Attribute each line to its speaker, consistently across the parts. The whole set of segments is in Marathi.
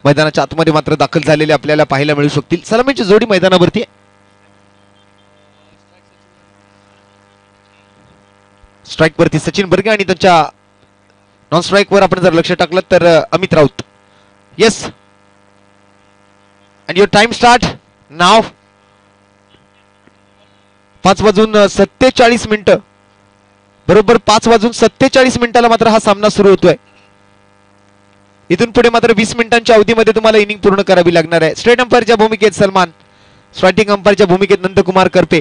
Speaker 1: मैदानाच्या आतमध्ये मात्र दाखल झालेले आपल्याला पाहायला मिळू शकतील. सलामीची जोडी मैदानावरती स्ट्राइक वरती सचिन बर्गे आणि त्यांच्या नॉन स्ट्राइक वर आपण जर लक्ष टाकलं तर Amit Raut. Yes, and your time start now. 5:47 बरोबर 5:47 मात्र हा सामना सुरू होतोय. इथून पुढे मात्र 20 मिनिटांच्या अवधीमध्ये तुम्हाला इनिंग पूर्ण करावी लागणार आहे. स्ट्रेट अंपायरच्या भूमिकेत सलमान, स्ट्रायटिंग अंपायरच्या भूमिकेत नंदकुमार करपे.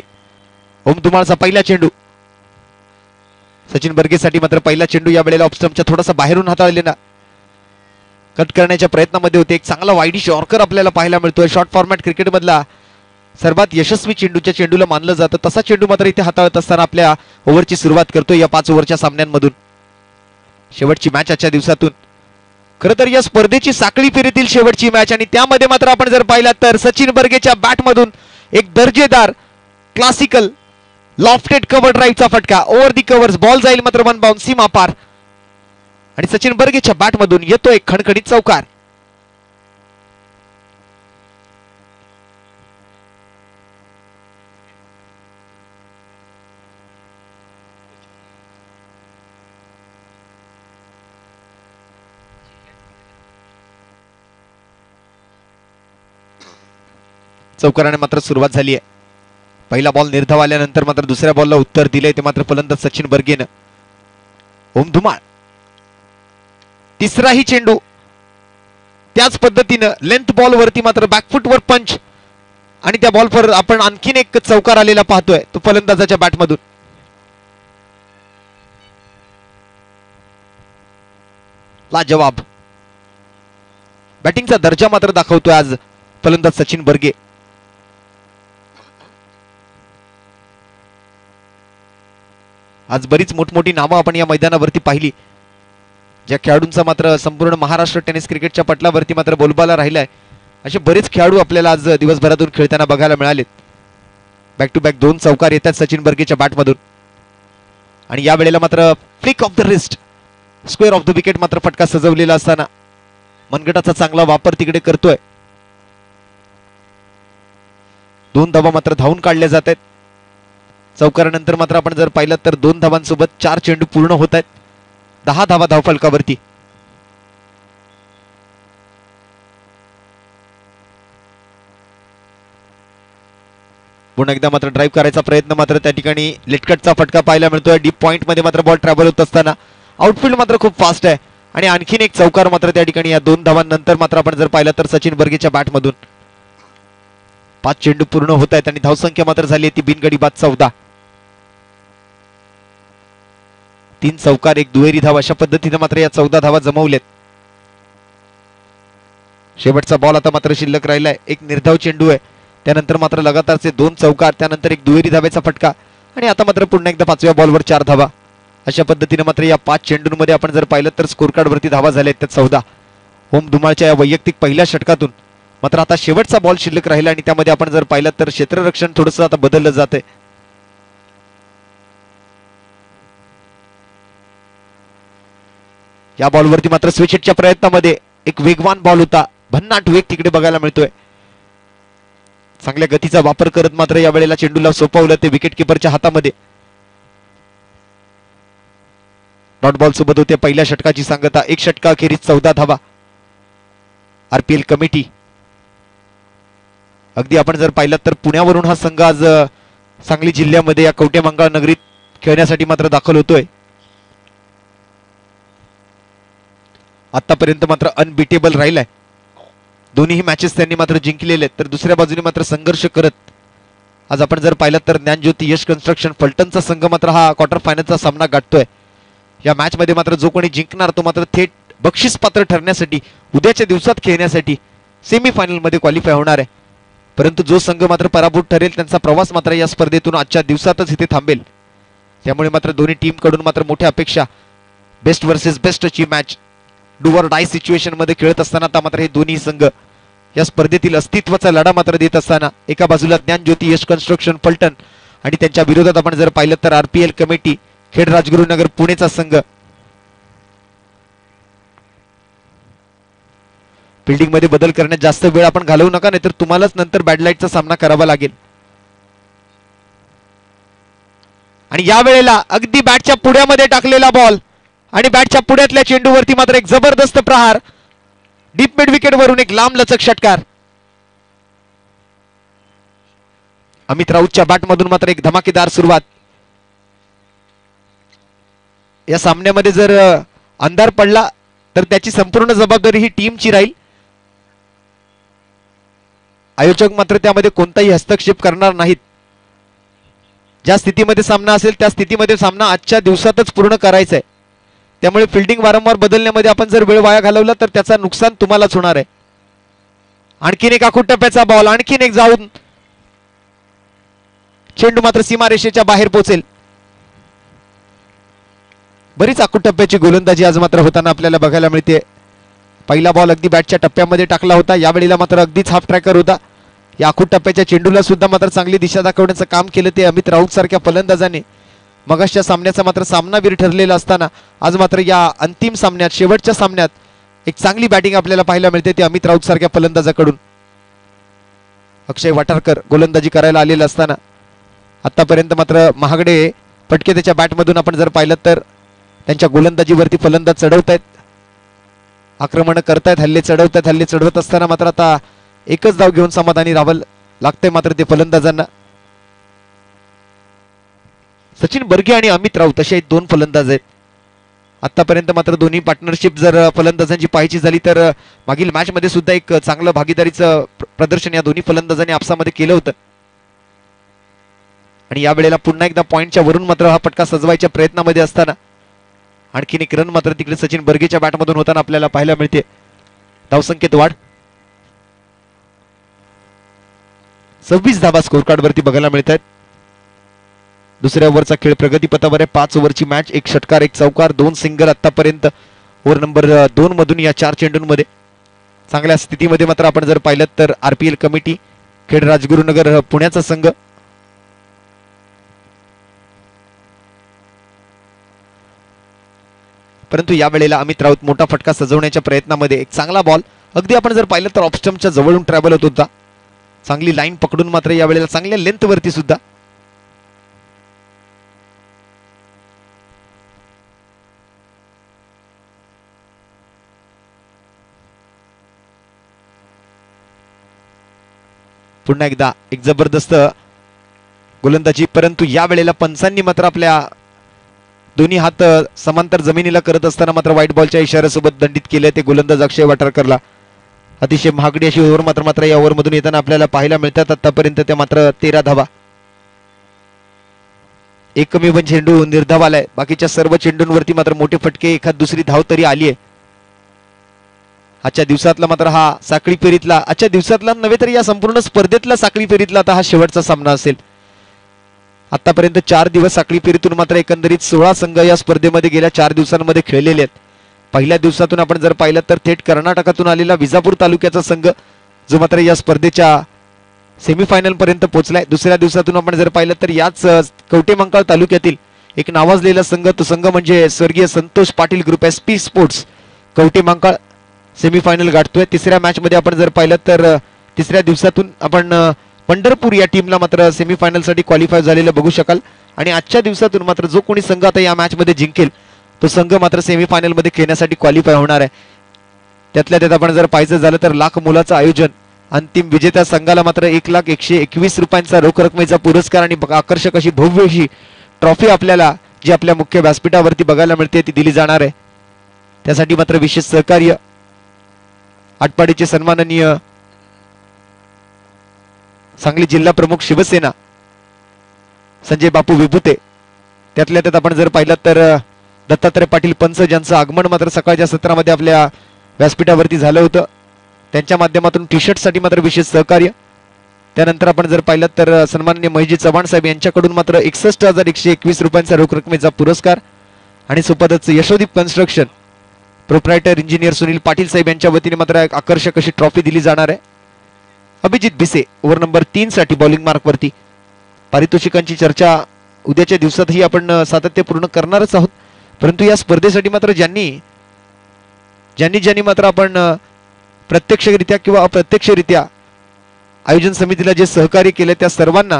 Speaker 1: ओम धुमाळचा पहिला चेंडू सचिन बर्गेसाठी मात्र पहिला चेंडू या वेळेला ऑफस्टंपच्या थोडासा बाहेरून हाताळलेला कट करण्याच्या प्रयत्नामध्ये होते. एक चांगला वाईडिश यॉर्कर आपल्याला पाहायला मिळतोय. शॉर्ट फॉर्मॅट क्रिकेट मधला सर्वात यशस्वी चेंडूच्या चेंडूला मानलं जातं. तसा चेंडू मात्र इथे हाताळत असताना आपल्या ओव्हरची सुरुवात करतोय या 5 ओव्हरच्या सामन्यांमधून. शेवटची मॅच आजच्या दिवसातून, खरं तर या स्पर्धेची साखळी फेरीतील शेवटची मॅच, आणि त्यामध्ये मात्र आपण जर पाहिलात तर सचिन बर्गेच्या बॅटमधून एक दर्जेदार क्लासिकल लॉफ्टेड कव्हर ड्राईव्हचा फटका. ओव्हर दी कव्हर्स बॉल जाईल मात्र वन बाउंड सीमा पार, आणि सचिन बर्गेच्या बॅटमधून येतो एक खणखणीत चौकार. चौकाराने मात्र सुरुवात झाली आहे. पहिला बॉल निर्धाव आल्यानंतर मात्र दुसऱ्या बॉलला उत्तर दिले ते मात्र फलंदाज सचिन बर्गेनं. ओम धुमाळ तिसराही चेंडू त्याच पद्धतीनं लेंथ बॉल वरती मात्र बॅकफुटवर पंच, आणि त्या बॉलवर आपण आणखीन एक चौकार आलेला पाहतोय तो फलंदाजाच्या बॅटमधून. लाजवाब बॅटिंगचा दर्जा मात्र दाखवतोय आज फलंदाज सचिन बर्गे. आज बरीच मोठमोठी नावं आपण या मैदानावरती पाहिली, ज्या खेळाडूंचा मात्र संपूर्ण महाराष्ट्र टेनिस क्रिकेटच्या पटलावरती मात्र बोलबाला राहिलाय. असे बरेच खेळाडू आपल्याला आज दिवसभरातून खेळताना बघायला मिळालेत. बॅक टू बॅक 2 चौकार येतात सचिन बर्गेच्या बॅटमधून, आणि या वेळेला मात्र flick of the wrist, square of the wicket मात्र फटका सजवलेला असताना मनगटाचा चांगला वापर तिकडे करतोय. 2 धावा मात्र धावून काढल्या जात आहेत. चौकारानंतर मात्र आपण जर पाहिलं तर 2 धावांसोबत 4 चेंडू पूर्ण होत आहेत. 10 धावा धावफलकावरती. पुन्हा एकदा मात्र ड्राईव्ह करायचा प्रयत्न मात्र त्या ठिकाणी लेटकटचा फटका पाहायला मिळतोय. डीप पॉइंट मध्ये मात्र बॉल ट्रॅव्हल होत असताना आउटफील्ड मात्र खूप फास्ट आहे, आणि आणखीन एक चौकार मात्र त्या ठिकाणी या 2 धावांनंतर मात्र आपण जर पाहिलं तर सचिन बर्गेच्या बॅटमधून. 5 चेंडू पूर्ण होत आहेत आणि धावसंख्या मात्र झाली आहे ती बिनगडी बाद 14. 3 चौकार 1 दुहेरी धाव अशा पद्धतीने मात्र या 14 धावा जमवलेत. शेवटचा बॉल आता मात्र शिल्लक राहिलाय. एक निर्धाव चेंडू आहे, त्यानंतर मात्र लगातारचे 2 चौकार, त्यानंतर एक दुहेरी धावेचा फटका, आणि आता मात्र पुन्हा एकदा 5व्या बॉलवर 4 धावा. अशा पद्धतीने मात्र या 5 चेंडूंमध्ये आपण जर पाहिलं तर स्कोर कार्ड वरती धावा झाल्या आहेत त्या 14. ओम धुमाळच्या या वैयक्तिक पहिल्या षटकातून मात्र आता शेवटचा बॉल शिल्लक राहिला, आणि त्यामध्ये आपण जर पाहिलं तर क्षेत्ररक्षण थोडंसं आता बदललं जातंय. या बॉलवरती मात्र स्विच हिटच्या प्रयत्नामध्ये एक वेगवान बॉल होता, भन्नाट वेग तिकडे बघायला मिळतोय. चांगल्या गतीचा वापर करत मात्र या वेळेला चेंडूला सोपवलं ते विकेट किपरच्या हातामध्ये. डॉट बॉल सोबत होते पहिल्या षटकाची सांगता. 1 षटका अखेरीस 14 धावा. आरपीएल कमिटी अगदी आपण जर पाहिलं तर पुण्यावरून हा संघ आज सांगली जिल्ह्यामध्ये या कवटेमंगळ नगरीत खेळण्यासाठी मात्र दाखल होतोय. आतापर्यंत मात्र अनबिटेबल राहिलाय. दोन्ही मॅचेस त्यांनी मात्र जिंकलेले आहेत. तर दुसऱ्या बाजूने मात्र संघर्ष करत आज आपण जर पाहिलं तर ज्ञानज्योती यश कन्स्ट्रक्शन फलटणचा संघ मात्र हा क्वार्टर फायनलचा सामना गाठतोय. या मॅच मध्ये मात्र जो कोणी जिंकणार तो मात्र थेट बक्षीस पात्र ठरण्यासाठी उद्याच्या दिवसात खेळण्यासाठी सेमीफायनल मध्ये क्वालिफाय होणार आहे. परंतु जो संघ मात्र पराभूत ठरेल त्यांचा प्रवास मात्र या स्पर्धेतून आजच्या दिवसातच इथे थांबेल. त्यामुळे मात्र दोन्ही टीम कडून मात्र मोठ्या अपेक्षा. बेस्ट वर्सेस बेस्टची match do or die situation मध्ये खेळत असताना आता मात्र हे दोन्ही संघ या स्पर्धेतील अस्तित्वाचा लढा मात्र देत असताना एका बाजूला ज्ञानज्योती यश कन्स्ट्रक्शन फलटण आणि त्यांच्या विरोधात आपण जर पाहिलं तर आरपीएल कमिटी खेड राजगुरुनगर पुणेचा संघ. फिल्डिंग मध्ये बदल करण्यात जास्त वेळ आपण घालवू नका, नाहीतर तुम्हालाच नंतर बॅड लाईटचा सामना करावा लागेल. आणि या वेळेला अगदी बॅटच्या पुढ्यामध्ये टाकलेला बॉल आणि बॅटच्या पुढ्यातल्या चेंडूवरती मात्र एक जबरदस्त प्रहार. डीप मिड विकेट वरून एक लांब लचक षटकार. अमित राऊतच्या बॅटमधून मात्र एक धमाकेदार सुरुवात. या सामन्यामध्ये जर अंधार पडला तर त्याची संपूर्ण जबाबदारी ही टीमची राहील. आयोजक मात्र त्यामध्ये कोणताही हस्तक्षेप करणार नाहीत. ज्या स्थितीमध्ये सामना असेल त्या स्थितीमध्ये सामना आजच्या दिवसातच पूर्ण करायचा आहे. त्यामुळे फिल्डिंग वारंवार बदलण्यामध्ये आपण जर वेळ वाया घालवला तर त्याचा नुकसान तुम्हालाच होणार आहे. आणखीन एक आखूड टप्प्याचा बॉल, आणखीन एक जाऊन चेंडू मात्र सीमारेषेच्या बाहेर पोहोचेल. बरीच आखूड टप्प्याची गोलंदाजी आज मात्र होताना आपल्याला बघायला मिळते. पहिला बॉल अगदी बॅटच्या टप्प्यामध्ये टाकला होता, यावेळेला मात्र अगदीच हाफ ट्रॅकर होता. या आखूड टप्प्याच्या चेंडूला सुद्धा मात्र चांगली दिशा दाखवण्याचं काम केलं ते अमित राऊत सारख्या फलंदाजाने. मगाशच्या सामन्याचा मात्र सामनावीर ठरलेला असताना आज मात्र या अंतिम सामन्यात, शेवटच्या सामन्यात एक चांगली बॅटिंग आपल्याला पाहायला मिळते ते अमित राऊत सारख्या फलंदाजाकडून. अक्षय वाटारकर गोलंदाजी करायला आलेला असताना आतापर्यंत मात्र महागडे फटके त्याच्या बॅटमधून आपण जर पाहिलं तर त्यांच्या गोलंदाजीवरती फलंदाज चढवतायत, आक्रमण करतायत, हल्ले चढवतायत. हल्ले चढवत असताना मात्र आता एकच धाव घेऊन समाधानी राहावं लागतंय मात्र ते फलंदाजांना. सचिन बर्गे आणि अमित राऊत असे दोन फलंदाज आहेत. आतापर्यंत मात्र दोन्ही पार्टनरशिप जर फलंदाजांची पाहायची झाली तर मागील मॅच मध्ये सुद्धा एक चांगलं भागीदारीचं प्रदर्शन या दोन्ही फलंदाजांनी आपसामध्ये केलं होतं. आणि यावेळेला पुन्हा एकदा पॉइंटच्या वरून मात्र हा फटका सजवायच्या प्रयत्नामध्ये असताना आणखीन एक रन मात्र तिकडे सचिन बर्गेच्या बॅटमधून होताना आपल्याला पाहायला मिळते. धावसंख्येत वाढ, 26 धावा स्कोर कार्ड वरती बघायला मिळत आहेत. दुसऱ्या ओव्हरचा खेळ प्रगतीपथावर आहे. 5 ओव्हरची मॅच, 1 षटकार 1 चौकार 2 सिंगल आतापर्यंत ओव्हर नंबर 2 मधून या 4 चेंडूंमध्ये. चांगल्या स्थितीमध्ये मात्र आपण जर पाहिलं तर आरपीएल कमिटी, खेड राजगुरुनगर पुण्याचा संघ, परंतु यावेळेला अमित राऊत मोठा फटका सजवण्याच्या प्रयत्नामध्ये. एक चांगला बॉल अगदी आपण जर पाहिलं तर ऑफस्टम्पच्या जवळून ट्रॅव्हल होत होता. चांगली लाईन पकडून मात्र यावेळेला चांगल्या लेंथ वरती सुद्धा. पुन्हा एकदा एक जबरदस्त गोलंदाजी, परंतु यावेळेला पंचांनी मात्र आपल्या दोन्ही हात समांतर जमिनीला करत असताना मात्र व्हाईट बॉलच्या इशाऱ्यासोबत दंडित केले ते गोलंदाज अक्षय वाटारकरला. अतिशय महागडी अशी ओव्हर मात्र या ओव्हर मधून येताना आपल्याला पाहायला मिळतात. आतापर्यंत त्या मात्र 13 धावा. एकमेव चेंडू निर्धाव आलाय, बाकीच्या सर्व चेंडूंवरती मात्र मोठे फटके, एखाद दुसरी धाव तरी आली आहे. आजच्या दिवसातला मात्र हा साखळी फेरीतला, आजच्या दिवसातला नव्हे तर या संपूर्ण स्पर्धेतला साखळी फेरीतला आता हा शेवटचा सामना असेल. आतापर्यंत 4 दिवस साखळी फेरीतून मात्र एकंदरीत 16 संघ या स्पर्धेमध्ये गेल्या 4 दिवसांमध्ये खेळलेले आहेत. पहिल्या दिवसातून आपण जर पाहिलं तर थेट कर्नाटकातून आलेला विजापूर तालुक्याचा संघ जो मात्र या स्पर्धेच्या सेमीफायनल पर्यंत पोहोचलाय. दुसऱ्या दिवसातून आपण जर पाहिलं तर याच कवटेमंकाळ तालुक्यातील एक नावाजलेला संघ, तो संघ म्हणजे स्वर्गीय Santosh Patil group SP sports Kavathemahankal semifinal गाठतोय. तिसऱ्या मॅच मध्ये आपण जर पाहिलं तर तिसऱ्या दिवसातून आपण पंढरपूर या टीमला मात्र सेमीफायनल साठी क्वालिफाय झालेलं बघू शकाल. आणि आजच्या दिवसातून मात्र जो कोणी संघ आता या मॅच मध्ये जिंकेल तो संघ मात्र सेमीफायनल मध्ये खेळण्यासाठी क्वालिफाय होणार आहे. त्यातल्या त्यात आपण जर पाहायचं झालं तर लाख मोलाचं आयोजन, अंतिम विजेत्या संघाला मात्र 1,121 रुपयांचा रोख रकमेचा पुरस्कार आणि आकर्षक अशी भव्य अशी ट्रॉफी आपल्याला जी आपल्या मुख्य व्यासपीठावरती बघायला मिळते ती दिली जाणार आहे. त्यासाठी मात्र विशेष सहकार्य आटपाडीचे सन्माननीय सांगली जिल्हा प्रमुख शिवसेना संजय बापू विभूते, त्यातल्या त्यात आपण जर पाहिलं तर दत्तात्रय पाटील पंच ज्यांचं आगमन मात्र सकाळच्या सत्रामध्ये आपल्या व्यासपीठावरती झालं होतं, त्यांच्या माध्यमातून टी शर्ट साठी मात्र विशेष सहकार्य. त्यानंतर आपण जर पाहिलं तर सन्माननीय महेशजी चव्हाण साहेब यांच्याकडून मात्र 61,121 रुपयांचा रोख रकमेचा पुरस्कार आणि सोबतच Yashodeep construction proprietor engineer Sunil Patil साहेब यांच्या वतीने मात्र एक आकर्षक अशी ट्रॉफी दिली जाणार आहे. अभिजित भिसे ओव्हर नंबर 3 साठी बॉलिंग मार्क वरती. पारितोषिकांची चर्चा उद्याच्या दिवसातही आपण सातत्यपूर्ण करणारच आहोत, परंतु या स्पर्धेसाठी मात्र ज्यांनी मात्र आपण प्रत्यक्षरित्या किंवा अप्रत्यक्षरित्या आयोजन समितीला जे सहकार्य केले त्या सर्वांना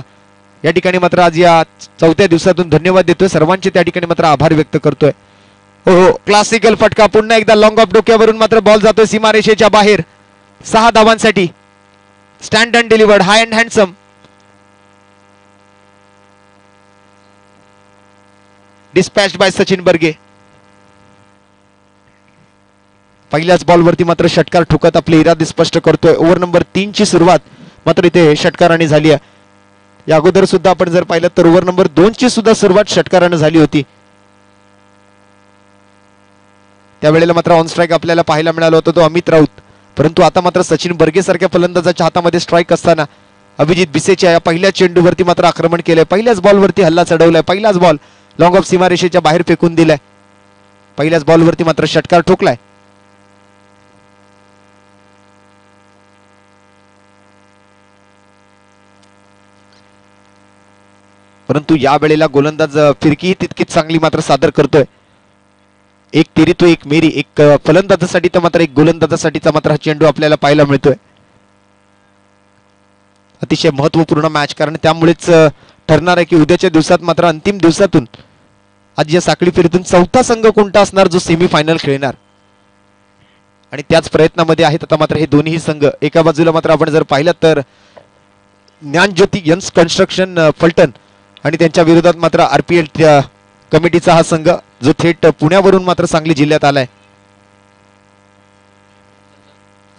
Speaker 1: या ठिकाणी मात्र आज या चौथ्या दिवसातून धन्यवाद देतोय. सर्वांचे त्या ठिकाणी मात्र आभार व्यक्त करतोय. हो, क्लासिकल फटका पुन्हा एकदा लॉंग ऑफ डोक्यावरून मात्र बॉल जातोय सीमारेषेच्या बाहेर 6 धावांसाठी. Stand and delivered, high and handsome. Dispatched by Sachin Barge. पहिल्याच बॉलवरती मात्र षटकार ठोकत आपले इरादे स्पष्ट करतोय. ओव्हर नंबर 3 ची सुरुवात मात्र इथे षटकाराने झाली आहे. या अगोदर सुद्धा आपण जर पाहिलं तर ओव्हर नंबर 2 ची सुद्धा सुरुवात षटकाराने झाली होती. त्यावेळेला मात्र ऑन स्ट्राईक आपल्याला पाहायला मिळाला होता तो अमित राऊत. परंतु आता मात्र सचिन बर्गे सारख्या फलंदाजाच्या हातामध्ये स्ट्राईक असताना अभिजित भिसेच्या या पहिल्या चेंडूवरती मात्र आक्रमण केलंय. पहिल्याच बॉलवरती हल्ला चढवलाय. पहिलाच बॉल लॉंग ऑफ सीमारेषेच्या बाहेर फेकून दिलाय. पहिल्याच बॉलवरती मात्र षटकार ठोकलाय. परंतु या वेळेला गोलंदाज फिरकी तितकीच चांगली मात्र सादर करतोय. एक तिरी तो एक मेरी. एक फलंदाजासाठी तर मात्र एक गोलंदाजासाठीचा मात्र हा चेंडू आपल्याला पाहायला मिळतोय. अतिशय महत्वपूर्ण मॅच, कारण त्यामुळेच ठरणार आहे की उद्याच्या दिवसात मात्र अंतिम दिवसातून आज या साखळी फेरीतून चौथा संघ कोणता असणार जो सेमीफायनल खेळणार. आणि त्याच प्रयत्नामध्ये आहेत आता मात्र हे दोन्ही संघ. एका बाजूला मात्र आपण जर पाहिलं तर ज्ञानज्योती यंग्स कन्स्ट्रक्शन फलटण आणि त्यांच्या विरोधात मात्र आरपीएल कमिटीचा हा संघ जो थेट पुण्यावरून मात्र सांगली जिल्ह्यात आलाय.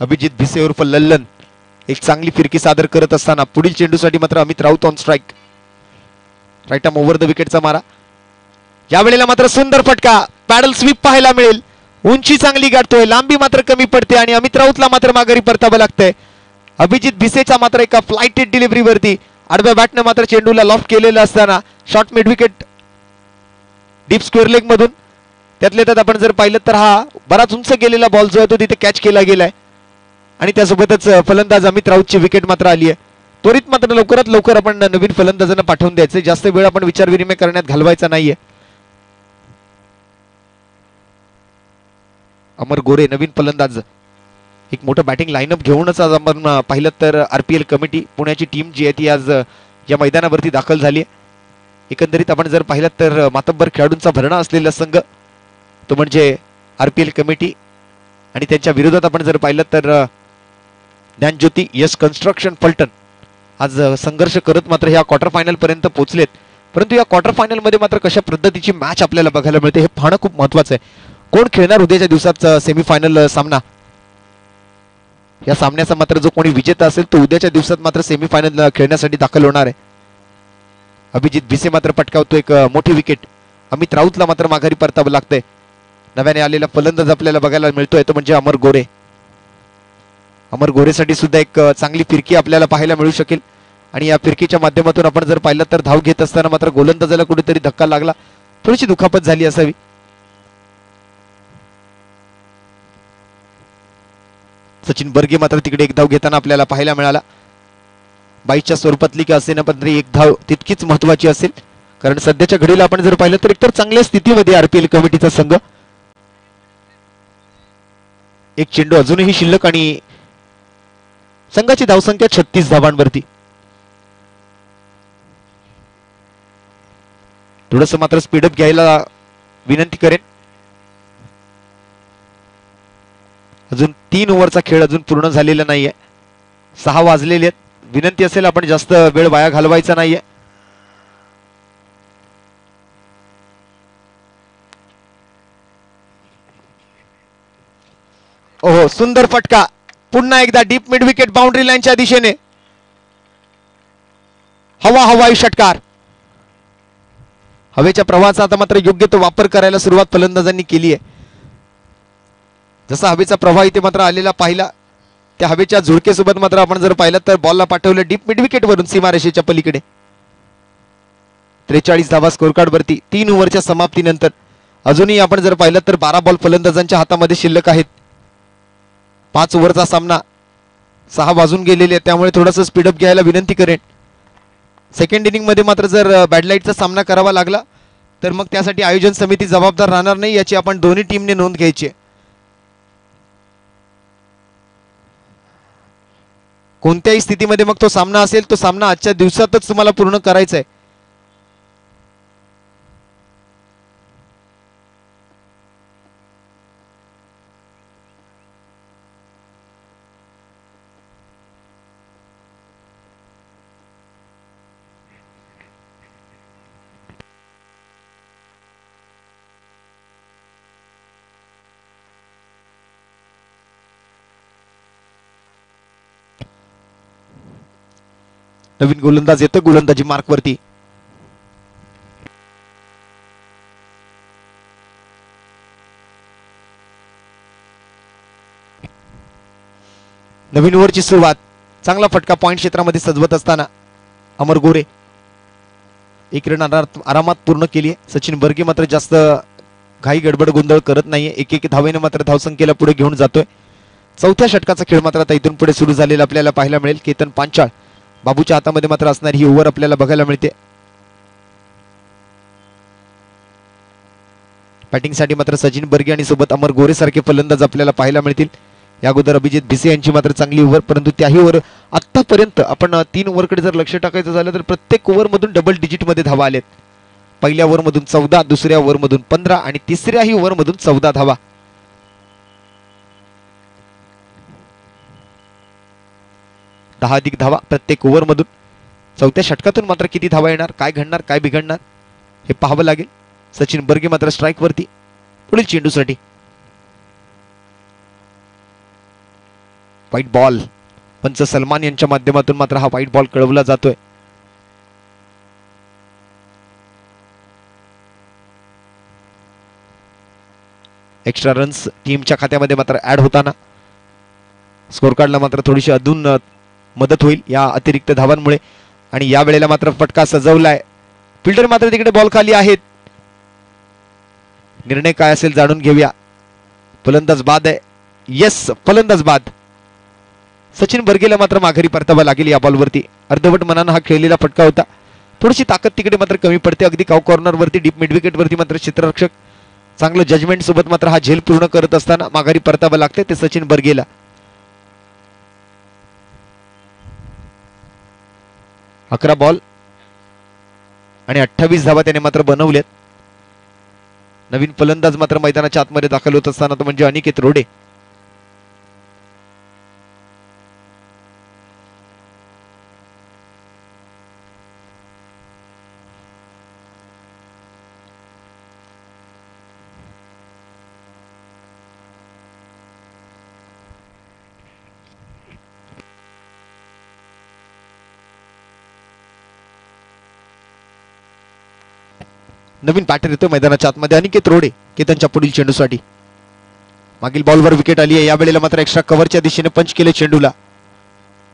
Speaker 1: अभिजित भिसे उर्फ लल्लन एक चांगली फिरकी सादर करत असताना पुढील चेंडूसाठी मात्र Amit Raut on strike. Right arm over the विकेटचा मारा. या वेळेला मात्र सुंदर फटका, पॅडल स्वीप पाहायला मिळेल. उंची चांगली गाठतोय, लांबी मात्र कमी पडते आणि अमित राऊतला मात्र माघारी परतावं लागतंय. अभिजित भिसेच्या मात्र एका फ्लाइटेड डिलिव्हरीवरती आडव्या बॅटने मात्र चेंडूला लॉफ्ट केलेलं असताना short mid wicket deep square leg मधून त्यातल्या त्यात आपण जर पाहिलं तर हा बराच उंच गेलेला बॉल जो आहे तो तिथे कॅच केला गेलाय आणि त्यासोबतच फलंदाज अमित राऊतची विकेट मात्र आली आहे. त्वरित मात्र लवकरात लवकर आपण नवीन फलंदाजांना पाठवून द्यायचे. जास्त वेळ आपण विचार विनिमय करण्यात घालवायचा नाहीये. अमर गोरे नवीन फलंदाज, एक मोठं बॅटिंग लाईनअप घेऊनच आज आपण पाहिलं तर आरपीएल कमिटी पुण्याची टीम जी आहे ती आज या मैदानावरती दाखल झाली आहे. एकंदरीत आपण जर पाहिलं तर मातब्बर खेळाडूंचा भरणा असलेला संघ तो म्हणजे आरपीएल कमिटी आणि त्यांच्या विरोधात आपण जर पाहिलं तर ज्ञानज्योती यस कन्स्ट्रक्शन फलटण आज संघर्ष करत मात्र ह्या क्वार्टर फायनल पर्यंत पोहोचलेत. परंतु या क्वार्टर फायनल मध्ये मात्र कशा पद्धतीची मॅच आपल्याला बघायला मिळते हे पाहणं खूप महत्वाचं आहे. कोण खेळणार उद्याच्या दिवसात सेमीफायनल सामना. या सामन्याचा मात्र जो कोणी विजेता असेल तो उद्याच्या दिवसात मात्र सेमीफायनल खेळण्यासाठी दाखल होणार आहे. अभिजित भिसे मात्र पटकावतो एक मोठी विकेट. अमित राऊतला मात्र माघारी परतावं लागतंय. नव्याने आलेला फलंदाज आपल्याला बघायला मिळतोय तो म्हणजे अमर गोरे. अमर गोरेसाठी सुद्धा एक चांगली फिरकी आपल्याला पाहायला मिळू शकेल आणि या फिरकीच्या माध्यमातून आपण जर पाहिलं तर धाव घेत असताना मात्र गोलंदाजाला कुठेतरी धक्का लागला, थोडीशी दुखापत झाली असावी. सचिन बर्गे मात्र तिकडे एक धाव घेताना आपल्याला पाहायला मिळाला. 22च्या स्वरूपातली का असेना पण तरी एक धाव तितकीच महत्वाची असेल, कारण सध्याच्या घडीला आपण जर पाहिलं तर एकतर चांगल्या स्थितीमध्ये आरपीएल कमिटीचा संघ. एक चेंडू अजूनही शिल्लक आणि संघाची धावसंख्या 36 धावांवरती. थोडस मात्र स्पीडअप घ्यायला विनंती करेन. अजून 3 ओव्हरचा खेळ अजून पूर्ण झालेला नाहीये. 6 वाजलेले आहेत. विनंती असेल आपण जास्त वेळ वाया घालवायचा नाहीये. ओहो, सुंदर फटका. पुन्हा एकदा डीप मिड विकेट बाउंड्री लाईनच्या दिशेने. हवाई षटकार. हवेच्या प्रवाहाचा आता मात्र योग्य तो वापर करायला सुरुवात फलंदाजांनी केली आहे. जसा हवेचा प्रवाह इथे मात्र आलेला पाहिला त्या हवेच्या झुळकेसोबत मात्र आपण जर पाहिलं तर बॉलला पाठवलं डीप मिड विकेट वरून सीमारेषेच्या पलीकडे. 43 धावा स्कोर कार्ड वरती 3 ओव्हरच्या समाप्तीनंतर. अजूनही आपण जर पाहिलं तर 12 बॉल फलंदाजांच्या हातामध्ये शिल्लक आहेत. 5 ओव्हरचा सामना. 6 वाजून गेलेले आहेत, त्यामुळे थोडंसं स्पीडअप घ्यायला विनंती करेन. सेकंड इनिंग मध्ये मात्र जर बॅडलाईटचा सामना करावा लागला तर मग त्यासाठी आयोजन समिती जबाबदार राहणार नाही, याची आपण दोन्ही टीमने नोंद घ्यायची. कोणत्याही स्थितीमध्ये मग तो सामना असेल, तो सामना आजच्या दिवसातच तुम्हाला पूर्ण करायचा आहे. नवीन गोलंदाज येतो गोलंदाजी मार्क वरती. नवीन ओव्हरची सुरुवात. चांगला फटका पॉइंट क्षेत्रामध्ये सजवत असताना अमर गोरे एक रन आरामात पूर्ण केली आहे. सचिन बर्गे मात्र जास्त घाई गडबड गोंधळ करत नाहीये. एक धावेने मात्र धावसंख्येला पुढे घेऊन जातोय. चौथ्या षटकाचा खेळ मात्र आता इथून पुढे सुरू झालेला आपल्याला पाहायला मिळेल. केतन पांचाळ बाबूच्या हातामध्ये मात्र असणारी ही ओव्हर आपल्याला बघायला मिळते. बॅटिंगसाठी मात्र सचिन बर्गे आणि सोबत अमर गोरे सारखे फलंदाज आपल्याला पाहायला मिळतील. या अगोदर अभिजित भिसे यांची मात्र चांगली ओव्हर, परंतु त्याही ओव्हर आतापर्यंत आपण 3 ओव्हरकडे जर लक्ष टाकायचं झालं तर प्रत्येक ओव्हरमधून डबल डिजिटमध्ये धावा आलेत. पहिल्या ओव्हरमधून 14, दुसऱ्या ओव्हरमधून 15 आणि तिसऱ्याही ओव्हरमधून 14 धावा. दहा अधिक धावा प्रत्येक ओव्हरमधून. चौथ्या षटकातून मात्र किती धावा येणार, काय घडणार, काय बिघडणार हे पाहावं लागेल. सचिन बर्गे मात्र स्ट्राईक वरती पुढील चेंडूसाठी. White ball. पंच सलमान यांच्या माध्यमातून मात्र हा व्हाईट बॉल कळवला जातोय. एक्स्ट्रा रन्स टीमच्या खात्यामध्ये मात्र ऍड होताना स्कोर कार्डला मात्र थोडीशी अधून मदत होईल या अतिरिक्त धावांमुळे. आणि या वेळेला मात्र फटका सजवलाय. फिल्डर मात्र तिकडे बॉल खाली आहेत. निर्णय काय असेल जाणून घेऊया. फलंदाज बाद आहे. येस, फलंदाज बाद. सचिन बर्गेला मात्र माघारी परतावा लागेल या बॉलवरती. अर्धवट मनानं हा खेळलेला फटका होता. थोडीशी ताकद तिकडे मात्र कमी पडते. अगदी काव कॉर्नर वरती डीप मिड विकेट वरती मात्र क्षेत्ररक्षक चांगलं जजमेंट सोबत मात्र हा झेल पूर्ण करत असताना माघारी परतावा लागते ते सचिन बर्गेला. अकरा बॉल आणि 28 धावा त्याने मात्र बनवल्यात. नवीन फलंदाज मात्र मैदानाच्या आतमध्ये दाखल होत असताना तो म्हणजे अनिकेत रोडे. नवीन बॅटर येतो मैदानाच्या आतमध्ये अनिकेत रोडे. केतनच्या पुढील चेंडूसाठी. मागील बॉलवर विकेट आली आहे. या वेळेला मात्र एक्स्ट्रा कव्हरच्या दिशेने पंच केले चेंडूला.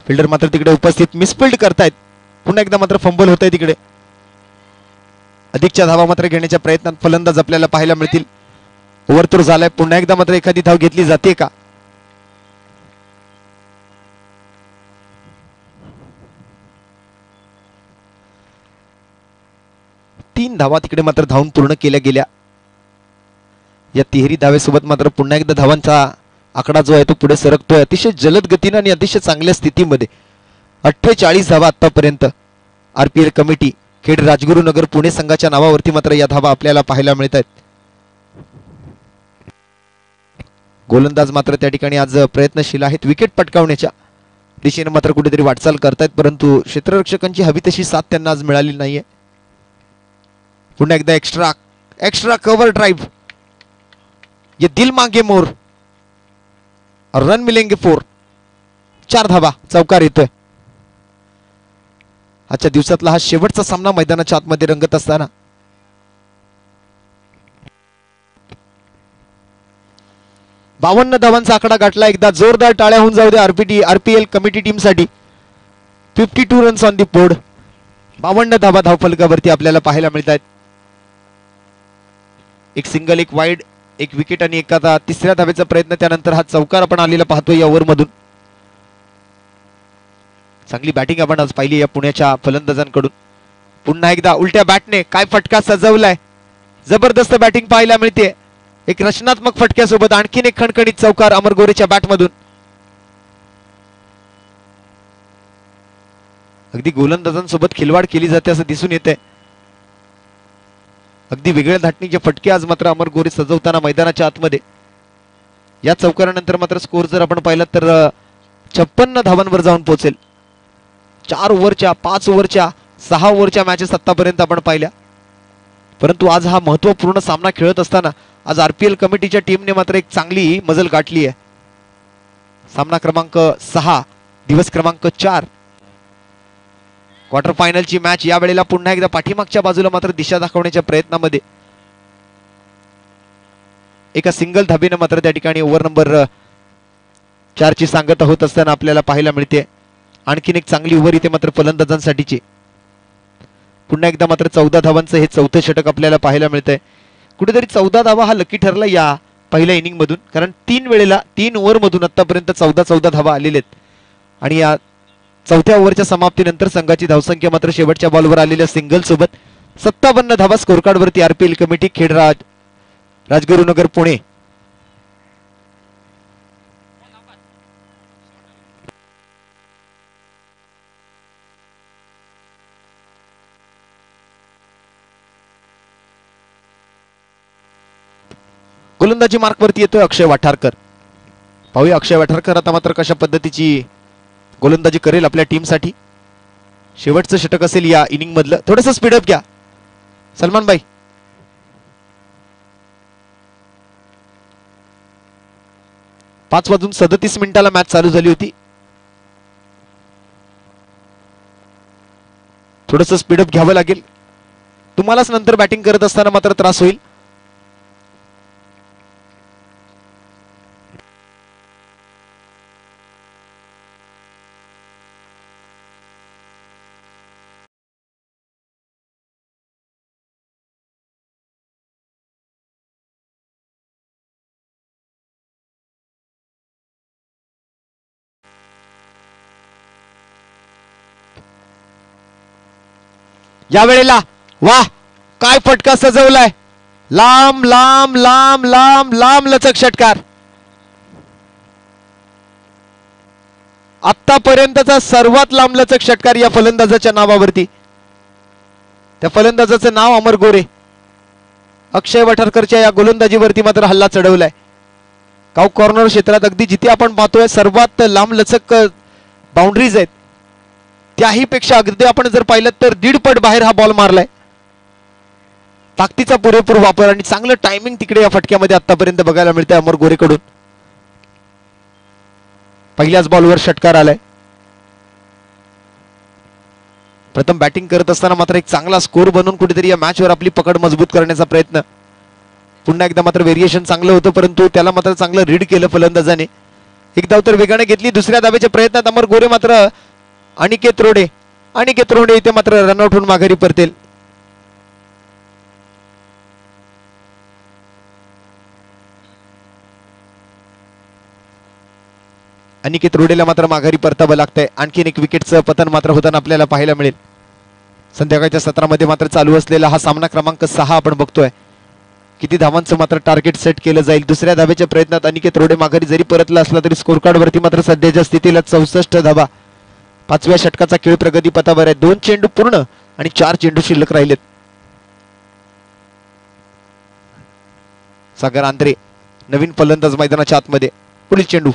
Speaker 1: फिल्डर मात्र तिकडे उपस्थित मिसफिल्ड करतायत. पुन्हा एकदा मात्र फंबल होत आहे तिकडे. अधिकच्या धावा मात्र घेण्याच्या प्रयत्नात फलंदाज आपल्याला पाहायला मिळतील. ओव्हरथ्रो झालाय. पुन्हा एकदा मात्र एखादी धाव घेतली जाते का. तीन धावा तिकडे मात्र धावून पूर्ण केल्या गेल्या. या तिहेरी धावेसोबत मात्र पुन्हा एकदा धावांचा आकडा जो आहे तो पुढे सरकतोय अतिशय जलद गतीने आणि अतिशय चांगल्या स्थितीमध्ये. 48 धावा आतापर्यंत आरपीएल कमिटी खेड राजगुरुनगर पुणे संघाच्या नावावरती मात्र या धावा आपल्याला पाहायला मिळत आहेत. गोलंदाज मात्र त्या ठिकाणी आज प्रयत्नशील आहेत. विकेट पटकावण्याच्या दिशेने मात्र कुठेतरी वाटचाल करतायत, परंतु क्षेत्ररक्षकांची हवी तशी साथ त्यांना आज मिळाली नाहीये. पुन्हा एकदा एक्स्ट्रा कव्हर ड्राइव. ये दिल मांगे मोर. रन मिलेंगे 4. 4 धावा. चौकार येतोय. आजच्या दिवसातला हा शेवटचा सामना मैदानाच्या आतमध्ये रंगत असताना 52 धावांचा आकडा गाठला. एकदा जोरदार टाळ्या होऊन जाऊ दे आरपीएल कमिटी टीम साठी. 52 रन्स ऑन दी बोर्ड. 52 धावा धावफलकावरती आपल्याला पाहायला मिळतात. एक सिंगल, एक वाईड, एक विकेट आणि एका तिसऱ्या धावेचा प्रयत्न. त्यानंतर हा चौकार आपण आलेला पाहतोय या ओव्हरमधून. चांगली बॅटिंग आपण आज पाहिली या पुण्याच्या फलंदाजांकडून. पुन्हा एकदा उलट्या बॅटने काय फटका सजवलाय. जबरदस्त बॅटिंग पाहायला मिळते. एक रचनात्मक फटक्यासोबत आणखीन एक खणखणीत चौकार अमर गोरेच्या बॅटमधून. अगदी गोलंदाजांसोबत खिलवाड केली जाते असं दिसून येते. अगदी वेगळ्या धाटणीचे फटके आज मात्र अमर गोरे सजवताना मैदानाच्या आतमध्ये. या चौकारानंतर मात्र स्कोर जर आपण पाहिला तर 56 धावांवर जाऊन पोहोचेल. 4 ओव्हरच्या 5 ओव्हरच्या 6 ओव्हरच्या मॅचेस आतापर्यंत आपण पाहिल्या. परंतु आज हा महत्वपूर्ण सामना खेळत असताना आज आरपीएल कमिटीच्या टीमने मात्र एक चांगली मजल गाठली आहे. सामना क्रमांक 6 दिवस क्रमांक 4 क्वार्टर फायनलची मॅच या वेळेला पुन्हा एकदा पाठीमागच्या बाजूला मात्र दिशा दाखवण्याच्या प्रयत्नामध्ये एका सिंगल धाबीने मात्र त्या ठिकाणी ओव्हर नंबर 4 ची सांगता होत असताना आपल्याला पाहायला मिळते. आणखीन एक चांगली ओव्हर इथे मात्र फलंदाजांसाठीची. पुन्हा एकदा मात्र 14 धावांचं हे चौथं षटक आपल्याला पाहायला मिळतंय. कुठेतरी 14 धावा हा लकी ठरला या पहिल्या इनिंग मधून, कारण 3 वेळेला 3 ओव्हर मधून आतापर्यंत 14 धावा आलेल्या आहेत. आणि या चौथ्या ओव्हरच्या समाप्तीनंतर संघाची धावसंख्या मात्र शेवटच्या बॉलवर आलेल्या सिंगल सोबत 57 धावा स्कोर कार्ड वरती आरपीएल कमिटी खेडराज राजगुरुनगर पुणे. गोलंदाजी मार्क वरती येतोय अक्षय वाठारकर. पाहूया अक्षय वाठारकर आता मात्र कशा पद्धतीची गोलंदाजी करेल आपल्या टीमसाठी. शेवटचं षटक असेल या इनिंग मधलं. थोडंसं स्पीडअप घ्या सलमान भाई. 5:37 मॅच चालू झाली होती. थोडंसं स्पीडअप घ्यावं लागेल. तुम्हालाच नंतर बॅटिंग करत असताना मात्र त्रास होईल. या वेळेला वाह काय फटका सजवलाय. लांब लांब लांब लांब लांब लचक षटकार. आतापर्यंतचा सर्वात लांब लचक षटकार या फलंदाजाच्या नावावरती. त्या फलंदाजाचं नाव अमर गोरे. अक्षय वाठारकरच्या या गोलंदाजीवरती मात्र हल्ला चढवलाय. काउ कॉर्नर क्षेत्रात अगदी जिथे आपण पाहतोय सर्वात लांब लचक बाउंड्रीज आहेत, त्याही पेक्षा अगदी आपण जर पाहिलं तर 1.5 पट बाहेर हा बॉल मारलाय. ताकदीचा पुरेपूर वापर आणि चांगलं टायमिंग तिकडे या फटक्यामध्ये आतापर्यंत बघायला मिळतंय अमर गोरेकडून. पहिल्याच बॉलवर षटकार आलाय. प्रथम बॅटिंग करत असताना मात्र एक चांगला स्कोर बनवून कुठेतरी या मॅचवर आपली पकड मजबूत करण्याचा प्रयत्न. पुन्हा एकदा मात्र व्हेरिएशन चांगलं होतं, परंतु त्याला मात्र चांगलं रीड केलं फलंदाजाने. एक धाव तर वेगाने घेतली. दुसऱ्या धावेच्या प्रयत्नात अमर गोरे मात्र अनिकेत रोडे इथे मात्र रनआउट होऊन माघारी परतेल. अनिकेत रोडेला मात्र माघारी परतावं लागतंय. आणखीन एक विकेटचं पतन मात्र होताना आपल्याला पाहायला मिळेल. संध्याकाळच्या सत्रामध्ये मात्र चालू असलेला हा सामना क्रमांक 6 आपण बघतोय. किती धावांचं मात्र टार्गेट सेट केलं जाईल. दुसऱ्या धावेच्या प्रयत्नात अनिकेत रोडे माघारी जरी परतला असला तरी स्कोर कार्ड वरती मात्र सध्याच्या स्थितीला 64 धावा. 5व्या षटकाचा खेळ प्रगती पथावर आहे. 2 चेंडू पूर्ण आणि 4 चेंडू शिल्लक राहिलेत. सागर आंद्रे नवीन फलंदाज मैदानाच्या आतमध्ये. पुढील चेंडू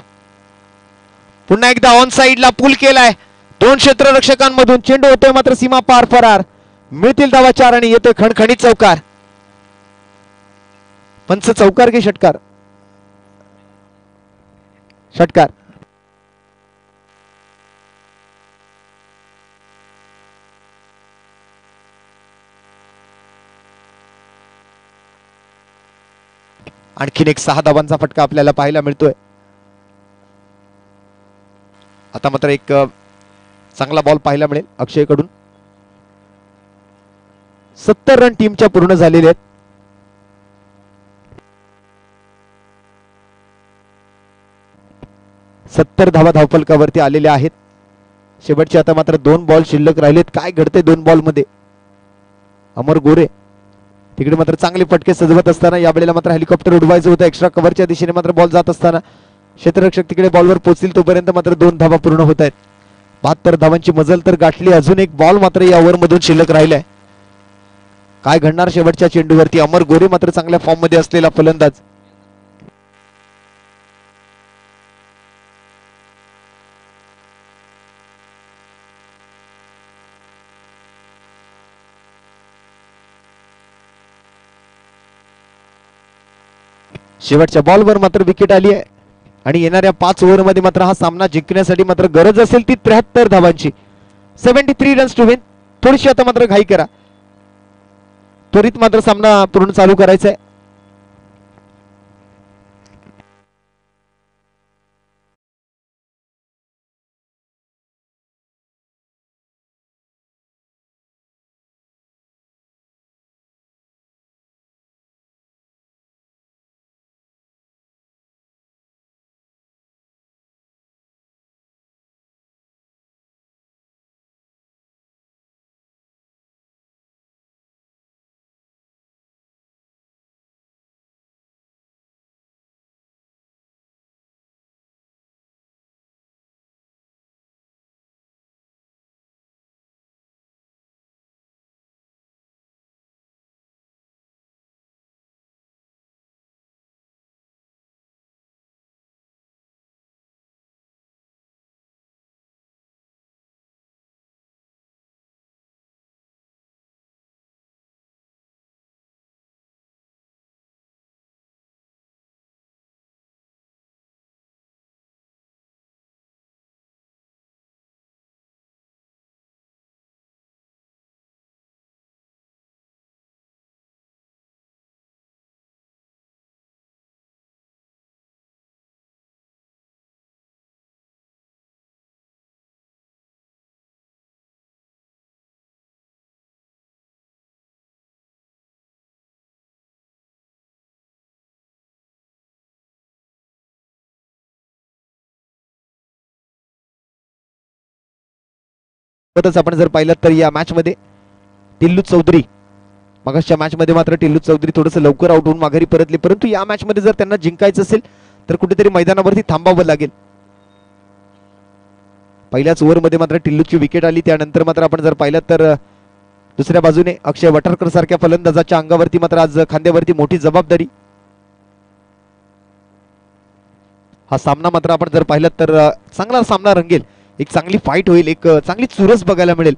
Speaker 1: पुन्हा एकदा ऑन साइडला पूल केलाय. 2 क्षेत्ररक्षकांमधून चेंडू होतोय मात्र सीमा पार फरार. मिळतील धावा 4 आणि येतोय खणखणीत चौकार. पंच चौकार घे षटकार. आणखीन एक 6 धावांचा फटका आपल्याला पाहायला मिळतोय. आता मात्र एक चांगला बॉल पाहायला मिळेल अक्षय कडून. 70 रन टीमच्या पूर्ण झालेले आहेत. सत्तर धावा धावफलकावरती आलेल्या आहेत. शेवटचे आता मात्र 2 बॉल शिल्लक राहिलेत. काय घडते 2 बॉल मध्ये. अमर गोरे तिकडे मात्र चांगले फटके सजवत असताना यावेळेला मात्र हेलिकॉप्टर उडवायचं होतं. एक्स्ट्रा कव्हरच्या दिशेने मात्र बॉल जात असताना क्षेत्ररक्षक तिकडे बॉलवर पोहोचतील तोपर्यंत मात्र 2 धावा पूर्ण होत आहेत. 72 धावांची मजल तर गाठली. अजून एक बॉल मात्र या ओव्हर मधून शिल्लक राहिलाय. काय घडणार शेवटच्या चेंडूवरती? अमर गोरे मात्र चांगल्या फॉर्म मध्ये असलेला फलंदाज. शेवटच्या बॉलवर मात्र विकेट आली आहे आणि येणाऱ्या 5 ओव्हर मध्ये मात्र हा सामना जिंकण्यासाठी मात्र गरज असेल ती 73 धावांची. 73 रन्स टू विन. थोडीशी आता मात्र घाई करा, त्वरित मात्र सामना पूर्ण चालू करायचा आहे. आपण जर पाहिलं तर या मॅच मध्ये टिल्लू चौधरी, मागच्या मॅच मध्ये मात्र टिल्लू चौधरी थोडस लवकर आउट होऊन माघारी परतले, परंतु या मॅच मध्ये जर त्यांना जिंकायचं असेल तर कुठेतरी मैदानावरती थांबावं लागेल. पहिल्याच ओव्हर मध्ये मात्र टिल्लूची विकेट आली. त्यानंतर मात्र आपण जर पाहिलं तर दुसऱ्या बाजूने अक्षय वटारकर सारख्या फलंदाजाच्या अंगावरती मात्र आज खांद्यावरती मोठी जबाबदारी. हा सामना मात्र आपण जर पाहिलं तर चांगला सामना रंगेल, एक चांगली फाईट होईल, एक चांगली चुरस बघायला मिळेल,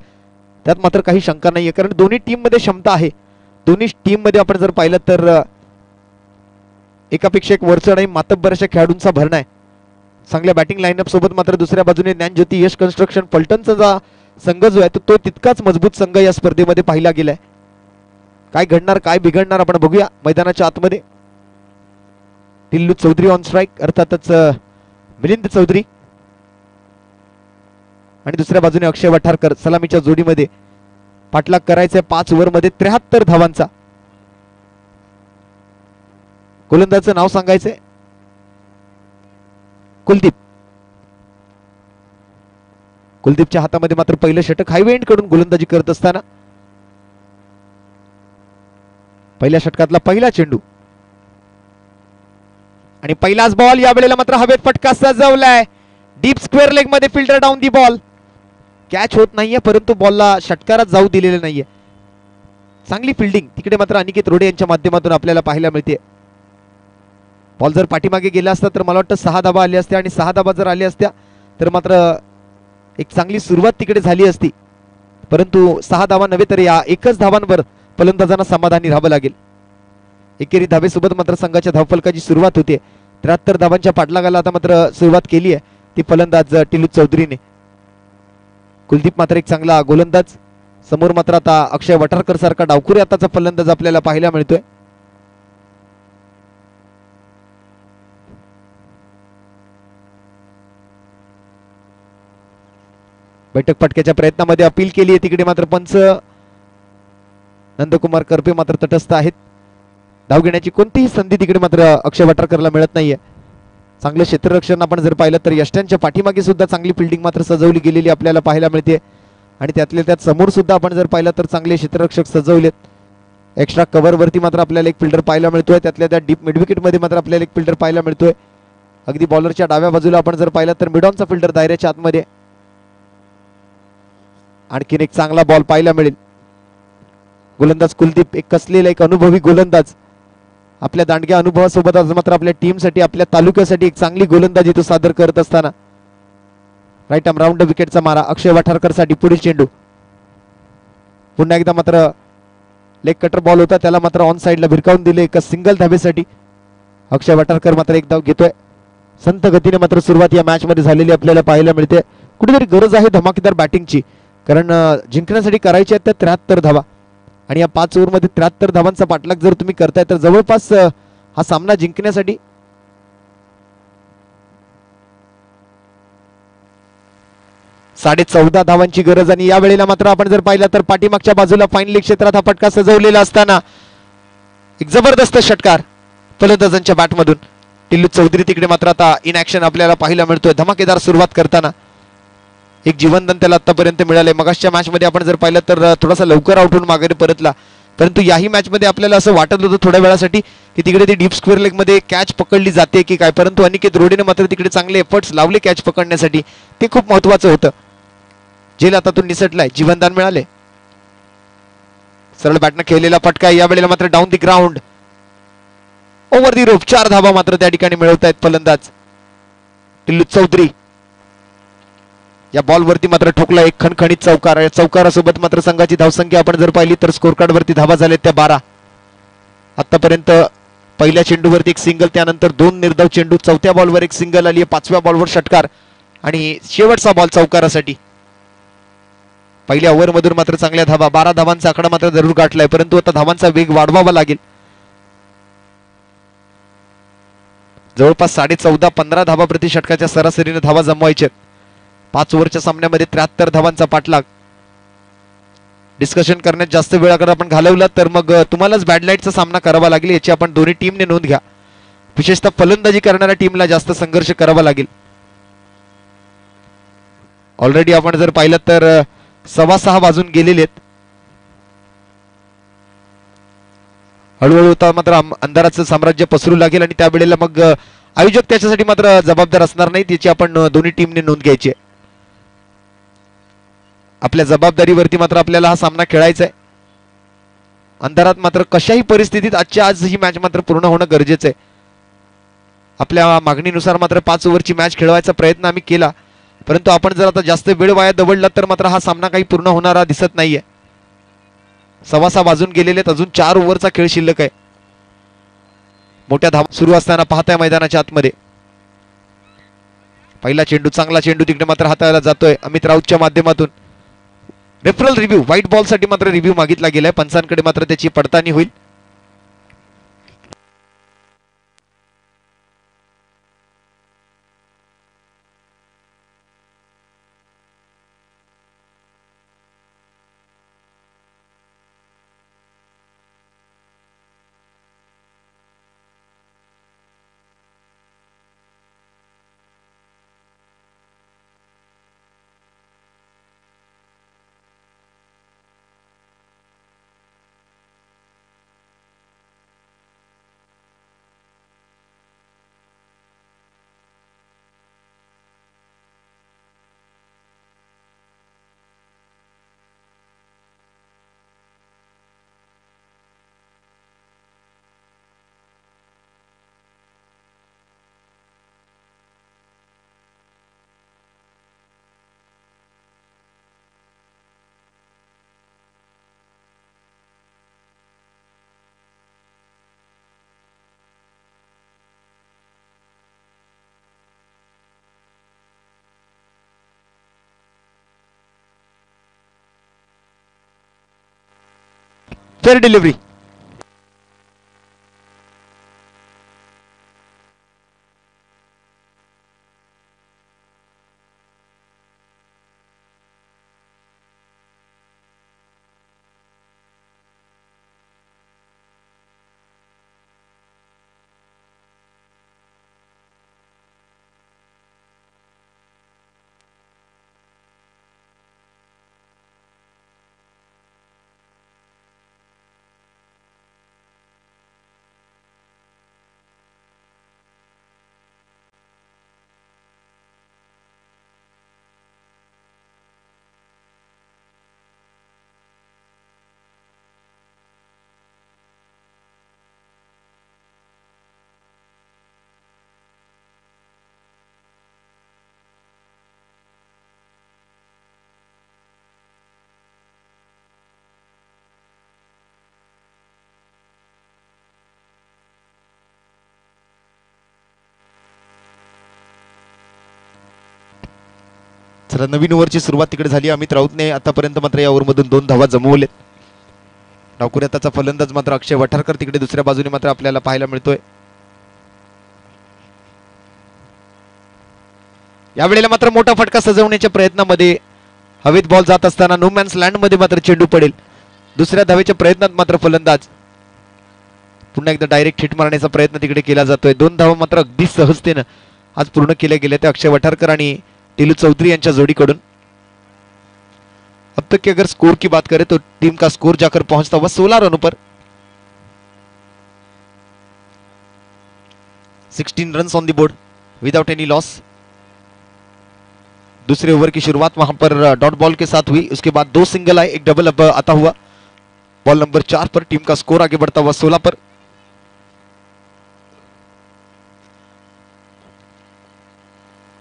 Speaker 1: त्यात मात्र काही शंका नाहीये. कारण दोन्ही टीम मध्ये क्षमता आहे. दोन्ही टीम मध्ये आपण जर पाहिलं तर एकापेक्षा एक वरचढ आणि मातब्बर अशा खेळाडूंचा भरणा आहे. चांगल्या बॅटिंग लाईनअप सोबत मात्र दुसऱ्या बाजूने ज्ञानज्योती यश कन्स्ट्रक्शन पलटणचा जो संघ जो आहे तो तितकाच मजबूत संघ या स्पर्धेमध्ये पाहिला गेलाय. काय घडणार काय बिघडणार आपण बघूया मैदानाच्या आतमध्ये. टिल्लू चौधरी ऑन स्ट्राईक, अर्थातच मिलिंद चौधरी, आणि दुसऱ्या बाजूने अक्षय वठारकर सलामीच्या जोडीमध्ये. पाठलाग करायचंय 5 ओव्हर मध्ये 73 धावांचा. गोलंदाजाचं नाव सांगायचंय कुलदीप. कुलदीपच्या हातामध्ये मात्र पहिलं षटक हायवे एंड कडून गोलंदाजी करत असताना पहिल्या षटकातला पहिला चेंडू आणि पहिलाच बॉल. यावेळेला मात्र हवेत फटका सजवलाय डीप स्क्वेअर लेग मध्ये. Fielder down the ball. Catch होत नाहीये परंतु बॉलला षटकारात जाऊ दिलेलं नाहीये. चांगली फिल्डिंग तिकडे मात्र अनिकेत रोडे यांच्या माध्यमातून आपल्याला पाहायला मिळते. बॉल जर पाठीमागे गेला असता तर मला वाटतं 6 धाबा आल्या असत्या, आणि 6 धाबा जर आल्या असत्या तर मात्र एक चांगली सुरुवात तिकडे झाली असती. परंतु 6 धावा नव्हे तर या एकच धावांवर फलंदाजांना समाधानी राहावं लागेल. एकेरी धावेसोबत मात्र संघाच्या धावफलकाची सुरुवात होते. 73 धावांच्या पाठलागाला आता मात्र सुरुवात केली आहे ती फलंदाज टिल्लू चौधरीने. कुलदीप मात्र एक चांगला गोलंदाज. समोर मात्र आता अक्षय वठारकर सारखा डावखुरी आताचा फलंदाज आपल्याला पाहायला मिळतोय. बैठक फटक्याच्या प्रयत्नामध्ये अपील केली आहे तिकडे मात्र पंच नंदकुमार करपे मात्र तटस्थ आहेत. धाव घेण्याची कोणतीही संधी तिकडे मात्र अक्षय वठारकरला मिळत नाहीये. चांगलं क्षेत्ररक्षण आपण जर पाहिलं तर यष्ट्यांच्या पाठीमागे सुद्धा चांगली फिल्डिंग मात्र सजवली गेलेली आपल्याला पाहायला मिळते. आणि त्यातल्या त्यात समोर सुद्धा आपण जर पाहिलं तर चांगले क्षेत्ररक्षक सजवलेत. एक्स्ट्रा कव्हर वरती मात्र आपल्याला एक फिल्डर पाहायला मिळतोय. त्यातल्या त्या डीप मिड विकेट मध्ये मात्र आपल्याला एक फिल्डर पाहायला मिळतोय. अगदी बॉलरच्या डाव्या बाजूला आपण जर पाहिलं तर मिडॉनचा फिल्डर दायऱ्याच्या आतमध्ये. आणखीन एक चांगला बॉल पाहायला मिळेल. गोलंदाज कुलदीप एक कसलेला एक अनुभवी गोलंदाज, आपल्या दांडग्या अनुभवासोबत आज मात्र आपल्या टीमसाठी आपल्या तालुक्यासाठी एक चांगली गोलंदाजी तो सादर करत असताना राईट आर्म राऊंड विकेटचा मारा अक्षय वाठारकर साठी. पुढील चेंडू पुन्हा एकदा मात्र लेग कटर बॉल होता, त्याला मात्र ऑन साइडला भिरकावून दिले एका सिंगल धाबेसाठी. अक्षय वाठारकर मात्र एक धाव घेतोय. संत गतीने मात्र सुरुवात या मॅच मध्ये झालेली आपल्याला पाहायला मिळते. कुठेतरी गरज आहे धमाकेदार बॅटिंगची, कारण जिंकण्यासाठी करायची आहेत त्या 73 धावा आणि या 5 ओव्हरमध्ये 73 धावांचा पाठलाग जर तुम्ही करताय तर जवळपास हा सामना जिंकण्यासाठी 14.5 धावांची गरज. आणि या वेळेला मात्र आपण जर पाहिलं तर पाठीमागच्या बाजूला फायनली क्षेत्रात हा फटका सजवलेला असताना एक जबरदस्त षटकार फलंदाजांच्या बॅटमधून. टिल्लू चौधरी तिकडे मात्र आता इन ऍक्शन आपल्याला पाहायला मिळतोय. धमाकेदार सुरुवात करताना एक जीवनदान त्याला आतापर्यंत मिळाले. मगाशच्या मॅच मध्ये आपण जर पाहिलं तर थोडासा लवकर आउट होऊन मागे परतला, परंतु याही मॅच मध्ये आपल्याला असं वाटत होतं थोड्या वेळासाठी की तिकडे ती डीप स्क्वेअर लेग मध्ये कॅच पकडली जाते की काय, परंतु अनिकेत रोडेने मात्र तिकडे चांगले एफर्ट्स लावले कॅच पकडण्यासाठी. ते खूप महत्वाचं होतं. जेल हातातून निसटलाय, जीवनदान मिळाले. सरळ बॅटनं खेळलेला फटका या वेळेला मात्र down the ground over the rope. 4 धावा मात्र त्या ठिकाणी मिळवतायत फलंदाज टिल्लू चौधरी. या बॉल वरती मात्र ठोकला एक खणखणीत चौकार. या चौकारासोबत मात्र संघाची धावसंख्या आपण जर पाहिली तर स्कोर कार्ड वरती धावा झालेत त्या 12. आतापर्यंत पहिल्या चेंडूवरती एक सिंगल, त्यानंतर 2 निर्धाव चेंडू, 4थ्या बॉलवर एक सिंगल आली, 5व्या बॉलवर षटकार आणि शेवटचा बॉल चौकारासाठी. पहिल्या ओव्हर मधून मात्र चांगल्या धावा, 12 धावांचा आकडा मात्र जरूर गाठलाय, परंतु आता धावांचा वेग वाढवावा लागेल. जवळपास 14.5-15 धावा प्रति षटकाच्या सरासरीने धावा जमवायचे. 5 ओव्हरच्या सामन्यामध्ये 73 धावांचा पाठलाग. डिस्कशन करण्यात जास्त वेळ अगर आपण घालवला तर मग तुम्हालाच बॅड लाईटचा सामना करावा लागेल, याची आपण दोन्ही टीमने नोंद घ्या. विशेषतः फलंदाजी करणाऱ्या टीमला जास्त संघर्ष करावा लागेल. ऑलरेडी आपण जर पाहिलं तर 6:15 वाजून गेलेले आहेत. हळूहळू होता मात्र अंधाराचं साम्राज्य पसरू लागेल आणि त्यावेळेला मग आयोजक त्याच्यासाठी मात्र जबाबदार असणार नाहीत, याची आपण दोन्ही टीमने नोंद घ्यायची आहे. आपल्या जबाबदारीवरती मात्र आपल्याला हा सामना खेळायचा आहे. अंधारात मात्र कशाही परिस्थितीत आजच्या आज ही मॅच मात्र पूर्ण होणं गरजेचं आहे. आपल्या मागणीनुसार मात्र 5 ओव्हरची मॅच खेळवायचा प्रयत्न आम्ही केला, परंतु आपण जर आता जास्त वेळ वाया दवडला तर मात्र हा सामना काही पूर्ण होणारा दिसत नाहीये. 6:15 वाजून गेलेले आहेत, अजून 4 ओव्हरचा खेळ शिल्लक आहे. मोठ्या धावा सुरू असताना पाहताय मैदानाच्या आतमध्ये. पहिला चेंडू, चांगला चेंडू तिकडे मात्र हाताळला जातोय अमित राऊतच्या माध्यमातून. रेफरल रिव्ह्यू, व्हाईट बॉल साठी मात्र रिव्ह्यू मागितला गेलाय. पंचांकडे मात्र त्याची पडताळणी होईल. Fair delivery. चला नवीन ओव्हरची सुरुवात तिकडे झाली. अमित राऊतने आतापर्यंत मात्र या ओव्हरमधून 2 धावा जमवलेत. डावखुऱ्याचा फलंदाज मात्र अक्षय वठारकर तिकडे दुसऱ्या बाजूने मात्र आपल्याला पाहायला मिळतोय. यावेळेला मात्र मोठा फटका सजवण्याच्या प्रयत्नामध्ये हवेत बॉल जात असताना नो मॅन्स लँड मध्ये मात्र चेंडू पडेल. दुसऱ्या धावेच्या प्रयत्नात मात्र फलंदाज पुन्हा एकदा डायरेक्ट हिट मारण्याचा प्रयत्न तिकडे केला जातोय. 2 धावा मात्र अगदी सहजतेनं आज पूर्ण केल्या गेल्या त्या अक्षय वठारकर आणि टिलू चौधरी यांच्या जोडीकडून. अब तक की अगर स्कोर की बात करें तो टीम का स्कोर जाकर पहुंचता हुआ 16 रनों पर. 16 run on the board without any loss. दूसरे ओवर की शुरुआत वहां पर डॉट बॉल के साथ हुई. उसके बाद 2 सिंगल आए, एक डबल अब आता हुआ. बॉल नंबर 4 पर टीम का स्कोर आगे बढ़ता हुआ 16 पर.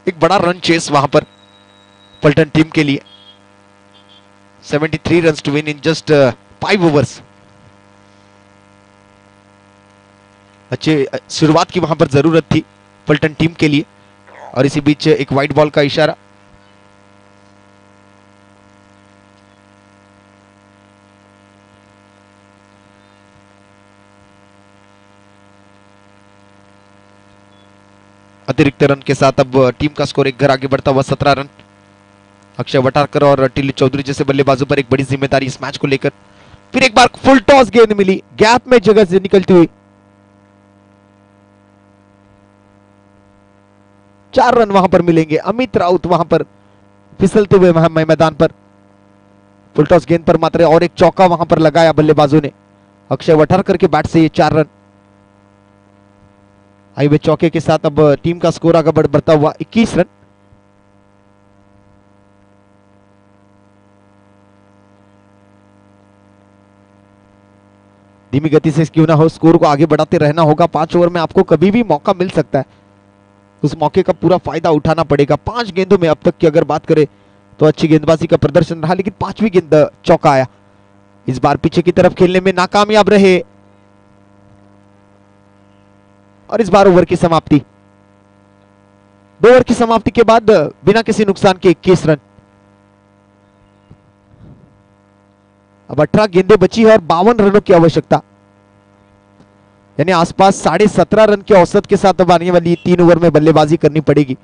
Speaker 1: एक बड़ा रन चेस वहां पर पलटन टीम के लिए. 73 runs to win in just 5 overs. अच्छी शुरुआत की वहां पर जरूरत थी पलटन टीम के लिए. और इसी बीच एक वाइड बॉल का इशारा. अतिरिक्त रन के साथ अब टीम का स्कोर एक घर आगे बढ़ता हुआ 17 रन. अक्षय वटारकर और टिल्लू चौधरी जैसे बल्लेबाजों पर एक बड़ी जिम्मेदारी इस मैच को लेकर. फिर एक बार फुल टॉस गेंद मिली, गैप में जगह से निकलती हुई. 4 रन वहां पर मिलेंगे. अमित राउत वहां पर फिसलते हुए वहां मैदान पर. फुल टॉस गेंद पर मात्र और एक चौका वहां पर लगाया बल्लेबाजों ने. अक्षय वठारकर के बैट से ये 4 रन आई हुए चौके के साथ अब टीम का स्कोर आगे बढ़ता हुआ 21 रन. धीमी गति से क्यों ना हो स्कोर को आगे बढ़ाते रहना होगा. 5 ओवर में आपको कभी भी मौका मिल सकता है, उस मौके का पूरा फायदा उठाना पड़ेगा. 5 गेंदों में अब तक की अगर बात करें तो अच्छी गेंदबाजी का प्रदर्शन रहा, लेकिन 5वीं गेंद चौका आया. इस बार पीछे की तरफ खेलने में नाकामयाब रहे और इस बार ओवर की समाप्ति. 2 ओवर की समाप्ति के बाद बिना किसी नुकसान के 21 रन. अब 18 गेंदें बची है और 52 रनों की आवश्यकता, यानी आसपास 17.5 रन के औसत के साथ अब आने वाली 3 ओवर में बल्लेबाजी करनी पड़ेगी.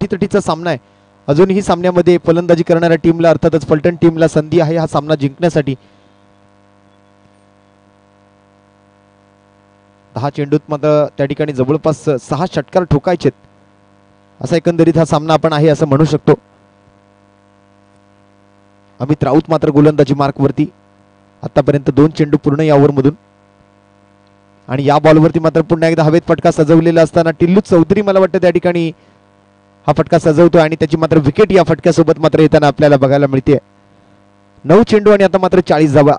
Speaker 1: तटीचा सामना आहे. अजूनही सामन्यामध्ये फलंदाजी करणाऱ्या टीमला अर्थातच फलटण टीमला संधी आहे हा सामना जिंकण्यासाठी. 10 चेंडूत मात्र त्या ठिकाणी जवळपास 6 षटकार ठोकायचे असा एकंदरीत हा सामना आपण आहे असं म्हणू शकतो. अमित राऊत मात्र गोलंदाजी मार्कवरती. आतापर्यंत 2 चेंडू पूर्ण या ओव्हरमधून आणि या बॉलवरती मात्र पुन्हा एकदा हवेत फटका सजवलेला असताना टिल्लू चौधरी मला वाटतं त्या ठिकाणी हा फटका सजवतो आणि त्याची मात्र विकेट या फटक्यासोबत मात्र येताना आपल्याला बघायला मिळते. 9 चेंडू आणि आता मात्र 40 धावा.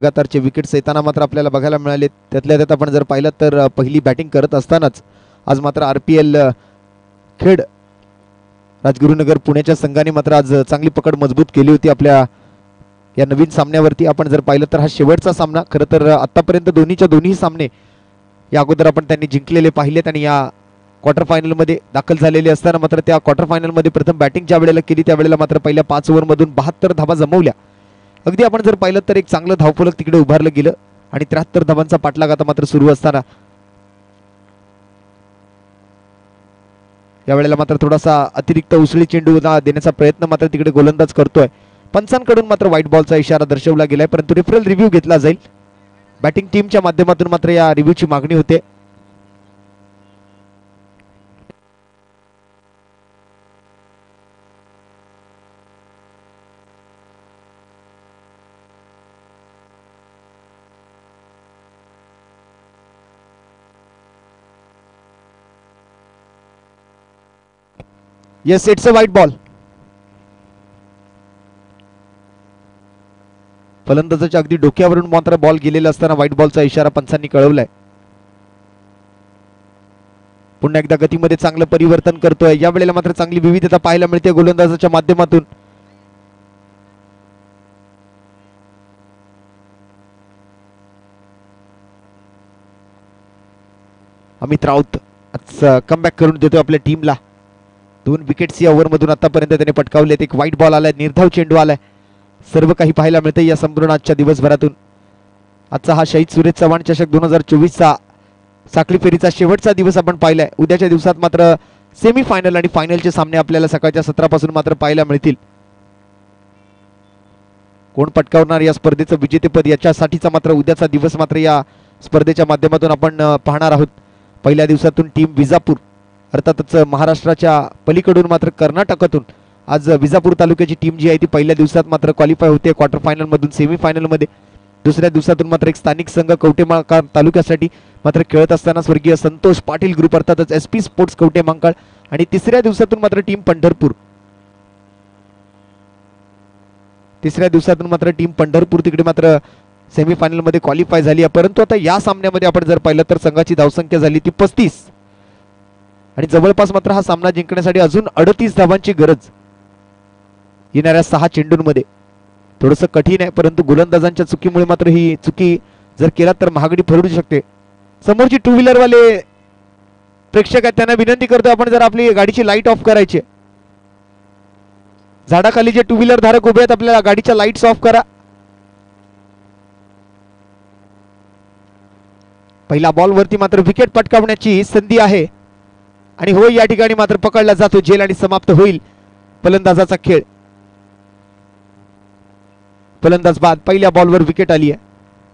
Speaker 1: लगातारचे विकेट्स येताना मात्र आपल्याला बघायला मिळाले. त्यातल्या त्यात आपण जर पाहिलं तर पहिली बॅटिंग करत असतानाच आज मात्र RPL खेड राजगुरुनगर पुण्याच्या संघाने मात्र आज चांगली पकड मजबूत केली होती आपल्या या नवीन सामन्यावरती. आपण जर पाहिलं तर हा शेवटचा सामना. खरं तर आतापर्यंत दोन्ही सामने या अगोदर आपण त्यांनी जिंकलेले पाहिलेत आणि या क्वार्टर फायनलमध्ये दाखल झालेले असताना मात्र त्या क्वार्टर फायनलमध्ये प्रथम बॅटिंग ज्या वेळेला केली त्यावेळेला मात्र पहिल्या 5 ओव्हरमधून 72 धावा जमवल्या. अगदी आपण जर पाहिलं तर एक चांगलं धावफलक तिकडे उभारलं गेलं आणि 73 धावांचा पाठलाग आता मात्र सुरू असताना यावेळेला मात्र थोडासा अतिरिक्त उसळी चेंडू देण्याचा प्रयत्न मात्र तिकडे गोलंदाज करतोय. पंचांकडून मात्र व्हाईट बॉलचा इशारा दर्शवला गेलाय परंतु रेफरल रिव्ह्यू घेतला जाईल. बॅटिंग टीमच्या माध्यमातून मात्र या रिव्ह्यूची मागणी होते. Yes, it's a white ball. फलंदाजाच्या अगदी डोक्यावरून मात्र बॉल गेलेला असताना व्हाईट बॉलचा इशारा पंचांनी कळवलाय. पुन्हा एकदा गतीमध्ये चांगलं परिवर्तन करतोय. या वेळेला मात्र चांगली विविधता पाहायला मिळते गोलंदाजाच्या माध्यमातून. अमित राऊत कमबॅक करून देतो आपल्या टीमला. 2 विकेट्स या ओव्हरमधून आतापर्यंत त्याने पटकावलेत. एक व्हाईट बॉल आलाय, निर्धाव चेंडू आलाय. सर्व काही पाहायला मिळते या संपूर्ण आजच्या दिवसभरातून. आजचा हा शहीद सुरेश चव्हाण चषक 2024चा साखळी फेरीचा शेवटचा दिवस आपण पाहिलाय. उद्याच्या दिवसात मात्र सेमीफायनल आणि फायनलचे सामने आपल्याला सकाळच्या सत्रापासून मात्र पाहायला मिळतील. कोण पटकावणार या स्पर्धेचं विजेतेपद याच्यासाठीचा मात्र उद्याचा दिवस मात्र या स्पर्धेच्या माध्यमातून आपण पाहणार आहोत. पहिल्या दिवसातून टीम विजापूर अर्थातच महाराष्ट्राच्या पलीकडून मात्र कर्नाटकातून आज विजापूर तालुक्याची टीम जी आहे ती पहिल्या दिवसात मात्र क्वालिफाय होते क्वार्टर फायनल मधून सेमीफायनलमध्ये. दुसऱ्या दिवसातून मात्र एक स्थानिक संघ कवटेमहांकाळ तालुक्यासाठी मात्र खेळत असताना स्वर्गीय संतोष पाटील ग्रुप अर्थातच SP स्पोर्ट्स कवटेमहांकाळ आणि तिसऱ्या दिवसातून मात्र टीम पंढरपूर. तिसऱ्या दिवसातून मात्र टीम पंढरपूर तिकडे मात्र सेमीफायनल मध्ये क्वालिफाय झाली आहे. परंतु आता या सामन्यामध्ये आपण जर पाहिलं तर संघाची धावसंख्या झाली ती 35 आणि जवळपास मात्र हा सामना जिंकण्यासाठी अजून 38 धावांची गरज येणाऱ्या 6 चेंडूंमध्ये. थोडंसं कठीण आहे परंतु गोलंदाजांच्या चुकीमुळे मात्र ही चुकी जर केला तर महागडी ठरू शकते. समोरची 2 व्हीलर वाले प्रेक्षक आहेत त्यांना विनंती करतो आपण जर आपली गाडीची लाईट ऑफ करायची. झाडाखाली जे 2 व्हीलर धारक उभे आहेत आपल्याला गाडीच्या लाईट्स ऑफ करा. पहिला बॉल वरती मात्र विकेट पटकावण्याची संधी आहे आणि हो या ठिकाणी मात्र पकडला जातो झेल आणि समाप्त होईल फलंदाजाचा खेळ. फलंदाज बाद. पहिल्या बॉलवर विकेट आली आहे.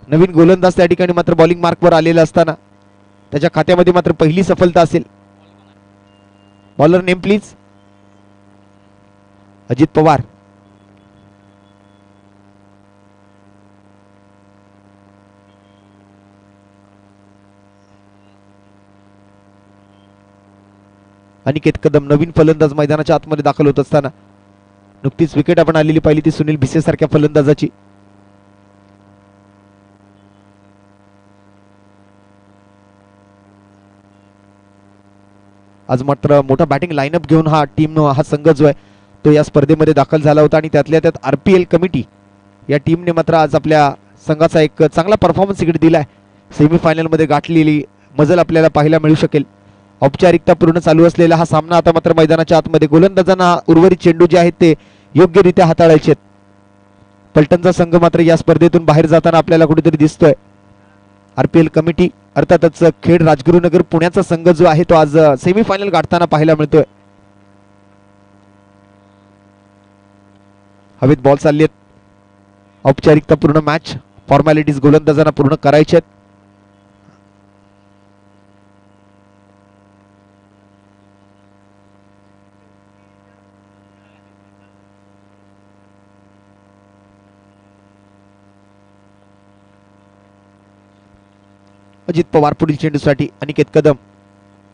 Speaker 1: नवीन गोलंदाज त्या ठिकाणी मात्र बॉलिंग मार्कवर आलेला असताना त्याच्या खात्यामध्ये मात्र पहिली सफलता असेल. Bowler name please. Ajit Pawar. Aniket Kadam नवीन फलंदाज मैदानाच्या आतमध्ये दाखल होत असताना नुकतीच विकेट आपण आलेली पाहिली ती सुनील भिसे सारख्या फलंदाजाची. आज मात्र मोठा बॅटिंग लाईनअप घेऊन हा संघ जो आहे तो या स्पर्धेमध्ये दाखल झाला होता आणि त्यातल्या त्यात RPL कमिटी या टीमने मात्र आज आपल्या संघाचा एक चांगला परफॉर्मन्स इकडे दिलाय. सेमीफायनलमध्ये गाठलेली मजल आपल्याला पाहायला मिळू शकेल. औपचारिकता पूर्ण चालू असलेला हा सामना आता मात्र मैदानाच्या आतमध्ये गोलंदाजांना उर्वरित चेंडू जे आहेत ते योग्यरित्या हाताळायचे आहेत. पलटणचा संघ मात्र या स्पर्धेतून बाहेर जाताना आपल्याला कुठेतरी दिसतोय. RPL कमिटी अर्थातच खेड राजगुरुनगर पुण्याचा संघ जो आहे तो आज सेमीफायनल गाठताना पाहायला मिळतोय. हवेत बॉल चालले आहेत. औपचारिकता पूर्ण मॅच फॉर्मॅलिटीज गोलंदाजांना पूर्ण करायचे आहेत. अजित पवार पुढील चेंडूसाठी अनिकेत कदम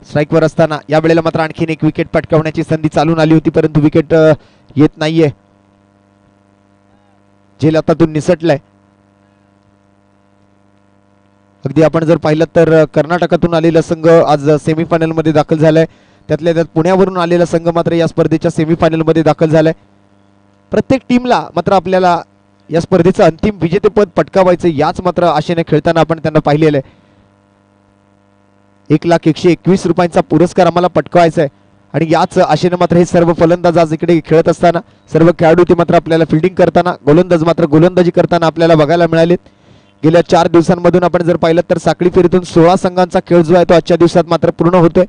Speaker 1: स्ट्राईकवर असताना या वेळेला मात्र आणखीन एक विकेट पटकावण्याची संधी चालून आली होती परंतु विकेट येत नाहीये. झेल हातातून निसटलाय. अगदी आपण जर पाहिलं तर कर्नाटकातून आलेला संघ आज सेमीफायनल मध्ये दाखल झालाय. त्यातल्या त्यात पुण्यावरून आलेला संघ मात्र या स्पर्धेच्या सेमीफायनल मध्ये दाखल झालाय. प्रत्येक टीमला मात्र आपल्याला या स्पर्धेचं अंतिम विजेतेपद पटकावायचं याच मात्र आशेने खेळताना आपण त्यांना पाहिलेलं आहे. 1,121 रुपयांचा पुरस्कार आम्हाला पटकावायचा आहे आणि याच आशेने मात्र हे सर्व फलंदाज आज इकडे खेळत असताना सर्व खेळाडू ते मात्र आपल्याला फिल्डिंग करताना गोलंदाज मात्र गोलंदाजी करताना आपल्याला बघायला मिळालेत. गेल्या 4 दिवसांमधून आपण जर पाहिलं तर साखळी फेरीतून 16 संघांचा खेळ जो आहे तो आजच्या दिवसात मात्र पूर्ण होतोय.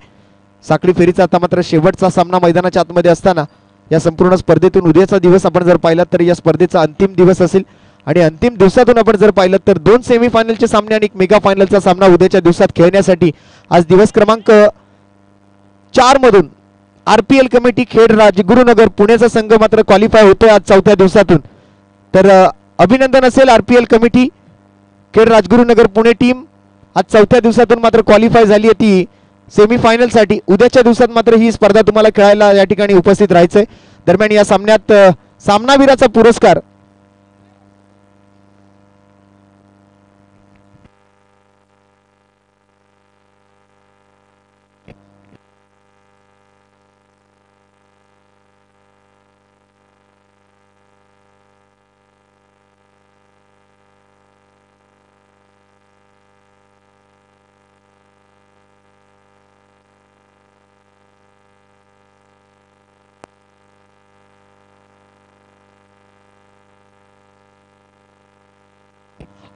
Speaker 1: साखळी फेरीचा आता मात्र शेवटचा सामना मैदानाच्या आतमध्ये असताना या संपूर्ण स्पर्धेतून उद्याचा दिवस आपण जर पाहिलं तर या स्पर्धेचा अंतिम दिवस असेल आणि अंतिम दिवसातून आपण जर पाहिलं तर 2 सेमीफायनलचे सामने आणि एक मेगा फायनलचा सामना उद्याच्या दिवसात खेळण्यासाठी आज दिवस क्रमांक 4 मधून RPL कमिटी खेड राजगुरुनगर पुण्याचा संघ मात्र क्वालिफाय होतोय आज 4थ्या दिवसातून. तर अभिनंदन असेल RPL committee Khed Rajgurunagar Pune team आज 4थ्या दिवसातून मात्र क्वालिफाय झाली आहे ती सेमीफायनल साठी. उद्याच्या दिवसात मात्र ही स्पर्धा तुम्हाला खेळायला या ठिकाणी उपस्थित राहायचंय. दरम्यान या सामन्यात सामनावीराचा पुरस्कार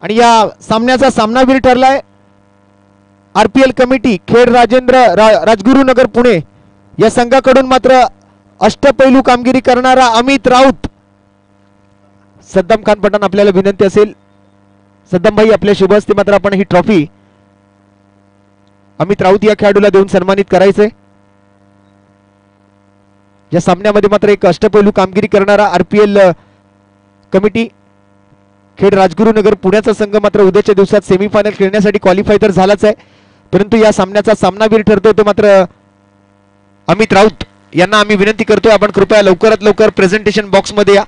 Speaker 1: आणि या सामन्याचा सामनावीर ठरलाय RPL कमिटी खेड राजगुरुनगर पुणे या संघाकडून मात्र अष्टपैलू कामगिरी करणारा अमित राऊत. सद्दाम खान पठाण आपल्याला विनंती असेल सद्दाम भाई आपल्या शुभ हस्ते मात्र आपण ही ट्रॉफी अमित राऊत या खेळाडूला देऊन सन्मानित करायचंय. या सामन्यामध्ये मात्र एक अष्टपैलू कामगिरी करणारा RPL कमिटी खेड राजगुरुनगर पुण्याचा संघ मात्र उद्याच्या दिवसात सेमीफायनल खेळण्यासाठी क्वालिफाय तर झालाच आहे परंतु या सामन्याचा सामनावीर ठरतोय तो मात्र अमित राऊत यांना आम्ही विनंती करतोय आपण कृपया लवकरात लवकर प्रेझेंटेशन बॉक्स मध्ये या.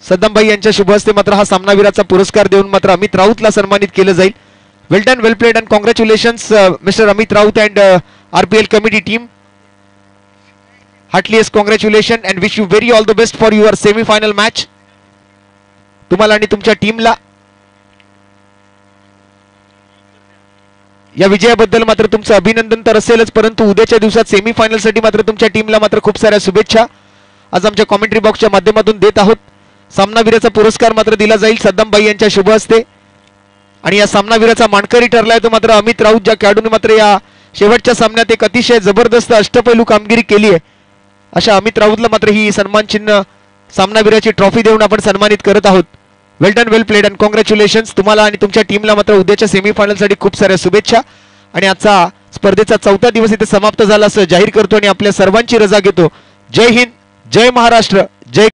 Speaker 1: सद्दाम भाई यांच्या शुभ हस्ते मात्र हा सामनावीराचा पुरस्कार देऊन मात्र अमित राऊतला सन्मानित केलं जाईल. Well done, well played and congratulations mister Amit Raut and RPL committee team. Heartiest congratulation and wish you very all the best for your semifinal match. तुम्हाला आणि तुमच्या टीमला या विजयाबद्दल मात्र तुमचं अभिनंदन तर असेलच परंतु उद्याच्या दिवसात सेमीफायनल साठी मात्र तुमच्या टीमला मात्र खूप साऱ्या शुभेच्छा आज आमच्या कॉमेंट्री बॉक्सच्या माध्यमातून देत आहोत. सामनावीराचा पुरस्कार मात्र दिला जाईल सद्दाम भाई यांच्या शुभ हस्ते आणि या सामनावीराचा मानकरी ठरलाय तो मात्र अमित राऊत ज्या खेळाडूने मात्र या शेवटच्या सामन्यात एक अतिशय जबरदस्त अष्टपैलू कामगिरी केली आहे. अशा अमित राऊतला मात्र ही सन्मान चिन्ह सामनावीराची ट्रॉफी देऊन आपण सन्मानित करत आहोत. Well done, well played and congratulations. तुम्हाला आणि तुमच्या टीमला मात्र उद्याच्या सेमीफायनल साठी खूप साऱ्या शुभेच्छा आणि आजचा स्पर्धेचा 4था दिवस इथे समाप्त झाला असं जाहीर करतो आणि आपल्या सर्वांची रजा घेतो. जय हिंद, जय महाराष्ट्र.